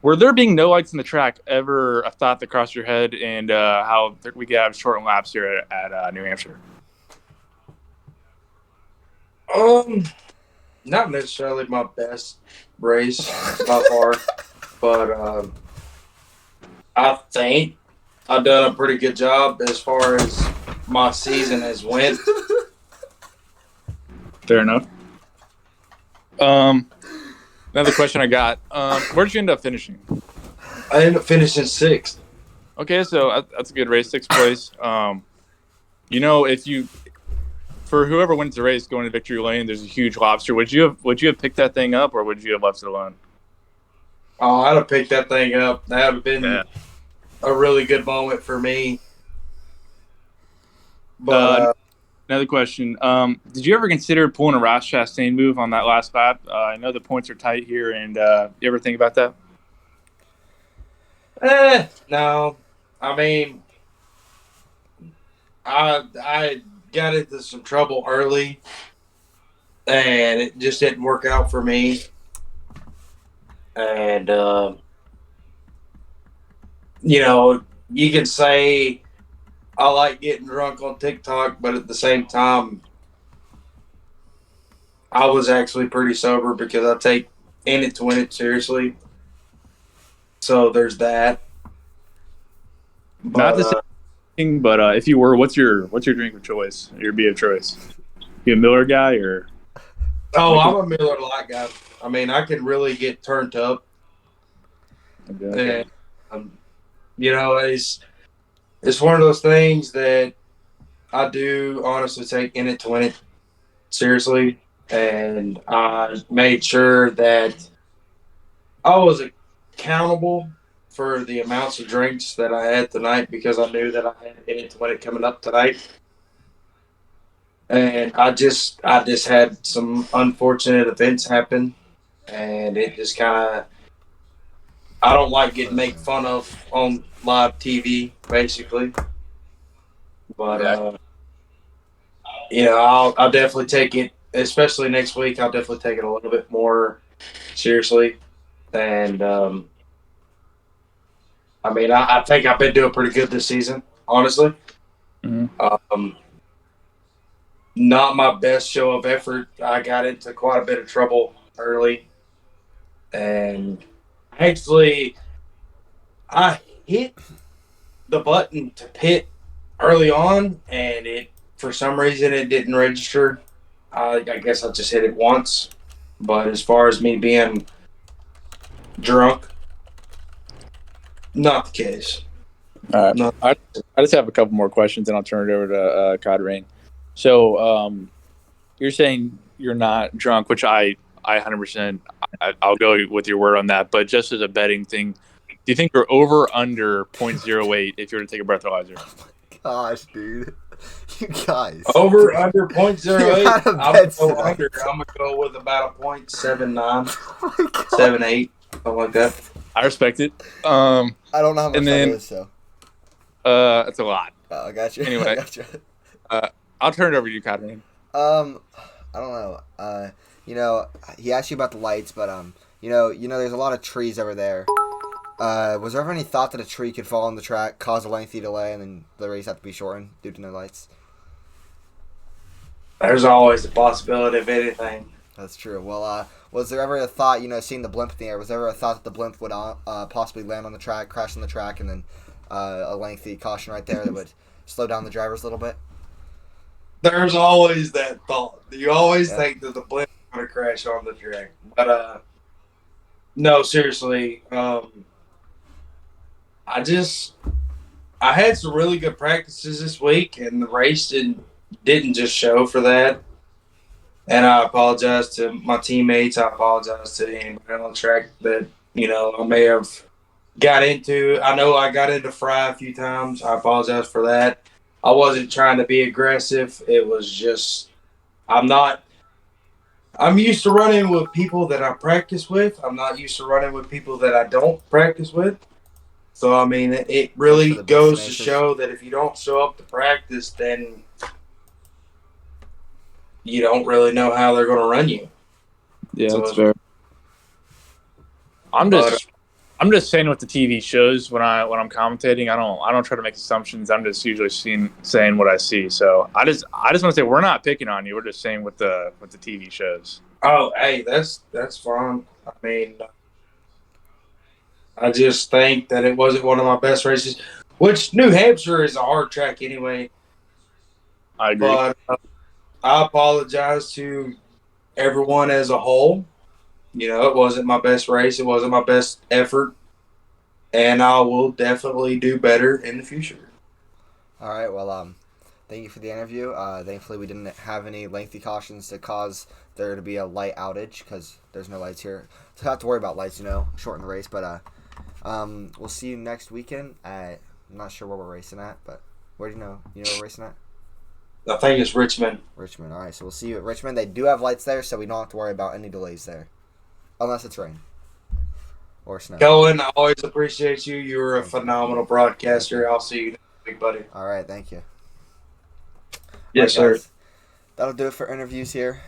Speaker 3: Were there being no lights in the track ever a thought that crossed your head, and how we could have short laps here at New Hampshire?
Speaker 9: Not necessarily my best race by far, but I think I've done a pretty good job as far as my season has went.
Speaker 3: Fair enough. Another question I got. Where did you end up finishing?
Speaker 9: I ended up finishing 6th.
Speaker 3: Okay, so that's a good race, 6th place. If you, for whoever wins the race going to victory lane, there's a huge lobster. Would you have picked that thing up, or would you have left it alone?
Speaker 9: Oh, I'd have picked that thing up. That would have been a really good moment for me. But
Speaker 3: another question. Did you ever consider pulling a Ross Chastain move on that last lap? I know the points are tight here, and you ever think about that?
Speaker 9: No. I mean, I got into some trouble early, and it just didn't work out for me. And, you can say I like getting drunk on TikTok, but at the same time, I was actually pretty sober because I take in it to win it seriously. So there's that. But,
Speaker 3: not the same thing, but if you were, what's your drink of choice? Your beer of choice? You a Miller guy or?
Speaker 9: Oh, I'm a Miller Lite guy. I mean, I can really get turned up.
Speaker 3: Okay.
Speaker 9: And, it's one of those things that I do honestly take in it to win it seriously. And I made sure that I was accountable for the amounts of drinks that I had tonight because I knew that I had in it to win it coming up tonight. And I just had some unfortunate events happen, and it just kind of, I don't like getting made fun of on live TV, basically. But I'll definitely take it, especially next week. I'll definitely take it a little bit more seriously, and I think I've been doing pretty good this season, honestly.
Speaker 3: Mhm.
Speaker 9: Not my best show of effort. I got into quite a bit of trouble early, and actually, I hit the button to pit early on, and for some reason it didn't register. I guess I just hit it once, but as far as me being drunk, not the case.
Speaker 10: All right.
Speaker 9: No.
Speaker 10: I just have a couple more questions, and I'll turn it over to Kadrain. So, you're saying you're not drunk, which I 100%, I'll go with your word on that. But just as a betting thing, do you think you're over or under 0.08 if you were to take a breathalyzer?
Speaker 1: Oh my gosh, dude. You guys.
Speaker 9: Over under 0.08.
Speaker 1: You're out of
Speaker 9: I'm
Speaker 1: bed
Speaker 9: going
Speaker 1: tonight.
Speaker 9: under. I'm gonna go with about a 0.79,
Speaker 1: Oh my God.
Speaker 9: 78, something like that.
Speaker 10: I respect it.
Speaker 1: I don't know how much
Speaker 10: and
Speaker 1: that
Speaker 10: then,
Speaker 1: is, so.
Speaker 10: It's a lot.
Speaker 1: I got you.
Speaker 10: Anyway.
Speaker 1: I got you.
Speaker 10: I'll turn it over to you, Kadrain.
Speaker 1: I don't know. He asked you about the lights, but there's a lot of trees over there. Was there ever any thought that a tree could fall on the track, cause a lengthy delay, and then the race have to be shortened due to no lights?
Speaker 9: There's always the possibility of anything.
Speaker 1: That's true. Well, was there ever a thought, seeing the blimp in the air, was there ever a thought that the blimp would possibly land on the track, crash on the track, and then a lengthy caution right there that would slow down the drivers a little bit?
Speaker 9: There's always that thought. You always think that the blimp is going to crash on the track. But, no, seriously. I had some really good practices this week, and the race didn't just show for that. And I apologize to my teammates. I apologize to anybody on the track that, I may have got into. I know I got into Fry a few times. I apologize for that. I wasn't trying to be aggressive. It was just, I'm used to running with people that I practice with. I'm not used to running with people that I don't practice with. So, it really goes to show that if you don't show up to practice, then you don't really know how they're going to run you.
Speaker 10: Yeah, so that's fair. I'm just saying what the TV shows when I'm commentating. I don't try to make assumptions. I'm just usually saying what I see. So I just want to say we're not picking on you. We're just saying what the TV shows.
Speaker 9: Oh, hey, that's fine. I just think that it wasn't one of my best races, which New Hampshire is a hard track anyway.
Speaker 10: I agree.
Speaker 9: But I apologize to everyone as a whole. It wasn't my best race. It wasn't my best effort. And I will definitely do better in the future.
Speaker 1: All right, well, thank you for the interview. Thankfully, we didn't have any lengthy cautions to cause there to be a light outage because there's no lights here. So I have to worry about lights, shorten the race. But we'll see you next weekend. I'm not sure where we're racing at, but where do you know? You know where we're racing at?
Speaker 9: I think it's Richmond.
Speaker 1: Richmond, all right. So we'll see you at Richmond. They do have lights there, so we don't have to worry about any delays there. Unless it's rain. Or snow.
Speaker 9: Cohen, I always appreciate you. You were a phenomenal broadcaster. I'll see you next week, buddy.
Speaker 1: All right, thank you.
Speaker 9: Yes,
Speaker 1: all right,
Speaker 9: sir.
Speaker 1: Guys. That'll do it for interviews here.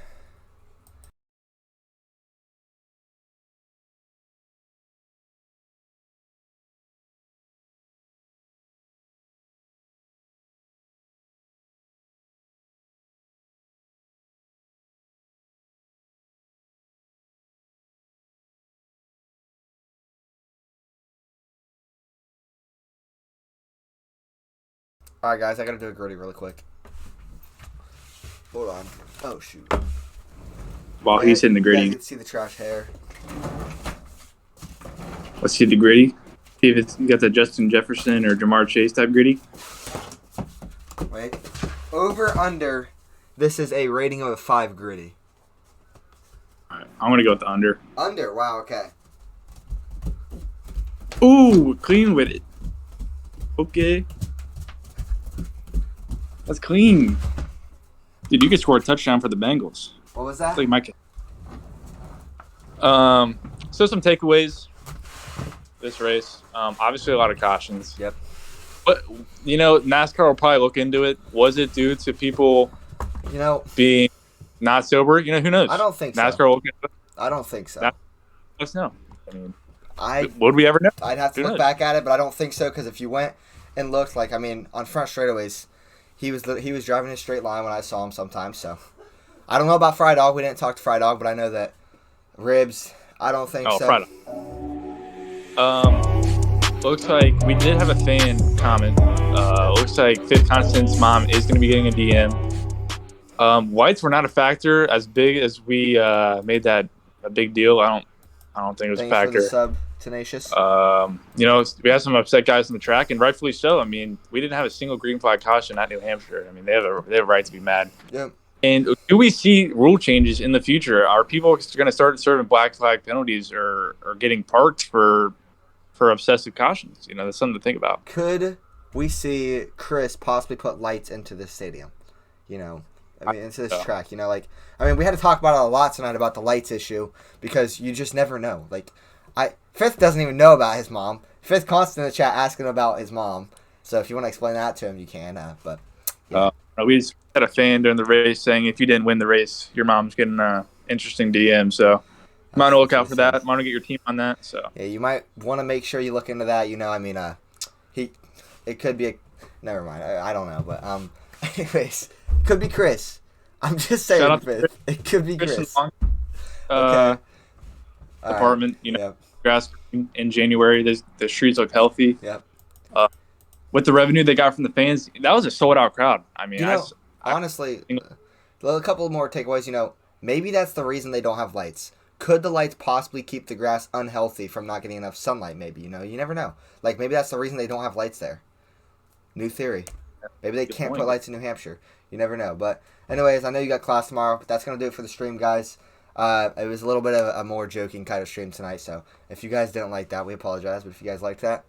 Speaker 1: All right, guys, I gotta do a gritty really quick. Hold on. Oh shoot.
Speaker 10: While he's hitting the gritty,
Speaker 1: you can see the trash hair.
Speaker 10: Let's see the gritty. See if it's got the Justin Jefferson or Jamar Chase type gritty.
Speaker 1: Wait. Over under. This is a rating of a 5 gritty.
Speaker 10: All right, I'm gonna go with the under.
Speaker 1: Under. Wow. Okay.
Speaker 10: Ooh, clean with it. Okay. That's clean. Dude, you could score a touchdown for the Bengals.
Speaker 1: What was that?
Speaker 10: Like my So some takeaways this race. Obviously a lot of cautions.
Speaker 1: Yep.
Speaker 10: But NASCAR will probably look into it. Was it due to people being not sober? Who knows?
Speaker 1: I don't think so.
Speaker 10: NASCAR will look into it.
Speaker 1: I don't think so.
Speaker 10: Let us know. I mean,
Speaker 1: would
Speaker 10: we ever know?
Speaker 1: I'd have to look back at it, but I don't think so, because if you went and looked, on front straightaways, he was driving a straight line when I saw him sometimes. So I don't know about Fry Dog. We didn't talk to Fry Dog, but I know that Ribs. I don't think so.
Speaker 10: Fry Dog. Looks like we did have a fan comment. Looks like Fifth Constant's mom is going to be getting a DM. Whites were not a factor as big as we made that a big deal. I don't think it was a factor.
Speaker 1: For the sub, Tenacious.
Speaker 10: We have some upset guys on the track, and rightfully so. I mean, we didn't have a single green flag caution at New Hampshire. I mean, they have a right to be mad.
Speaker 1: Yeah.
Speaker 10: And do we see rule changes in the future? Are people going to start serving black flag penalties or getting parked for obsessive cautions? That's something to think about.
Speaker 1: Could we see Chris possibly put lights into this stadium? Into this track. We had to talk about it a lot tonight about the lights issue, because you just never know. Fifth doesn't even know about his mom. Fifth constant in the chat asking about his mom. So if you want to explain that to him, you can.
Speaker 10: We just had a fan during the race saying if you didn't win the race, your mom's getting an interesting DM. So might want to look out for that. Might want to get your team on that. So
Speaker 1: yeah, you might want to make sure you look into that. It could be never mind. I don't know, but anyways, could be Chris. I'm just saying, Fifth. It could be Chris.
Speaker 10: Okay. Department,
Speaker 1: Yep.
Speaker 10: grass in January. The streets look healthy.
Speaker 1: Yep.
Speaker 10: With the revenue they got from the fans, that was a sold out crowd. I mean,
Speaker 1: honestly, a couple more takeaways. Maybe that's the reason they don't have lights. Could the lights possibly keep the grass unhealthy from not getting enough sunlight? Maybe, you never know. Maybe that's the reason they don't have lights there. New theory. Maybe they can't put lights in New Hampshire. You never know. But anyways, I know you got class tomorrow, but that's going to do it for the stream, guys. It was a little bit of a more joking kind of stream tonight, so if you guys didn't like that, we apologize. But if you guys liked that,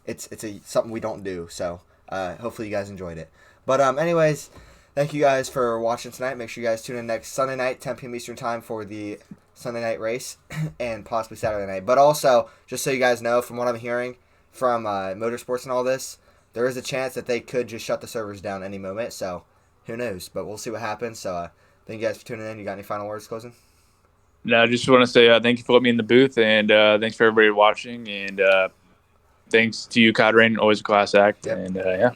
Speaker 1: it's something we don't do. So hopefully you guys enjoyed it. But anyways, thank you guys for watching tonight. Make sure you guys tune in next Sunday night, 10 p.m. Eastern time for the Sunday night race and possibly Saturday night. But also, just so you guys know, from what I'm hearing from Motorsports and all this, there is a chance that they could just shut the servers down any moment. So who knows? But we'll see what happens. So thank you guys for tuning in. You got any final words closing?
Speaker 10: No, I just want to say thank you for letting me in the booth, and thanks for everybody watching, and thanks to you, Cod Rain, always a class act. Yep. And yeah.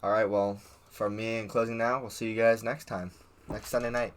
Speaker 1: All right, well, from me in closing now, we'll see you guys next time, next Sunday night.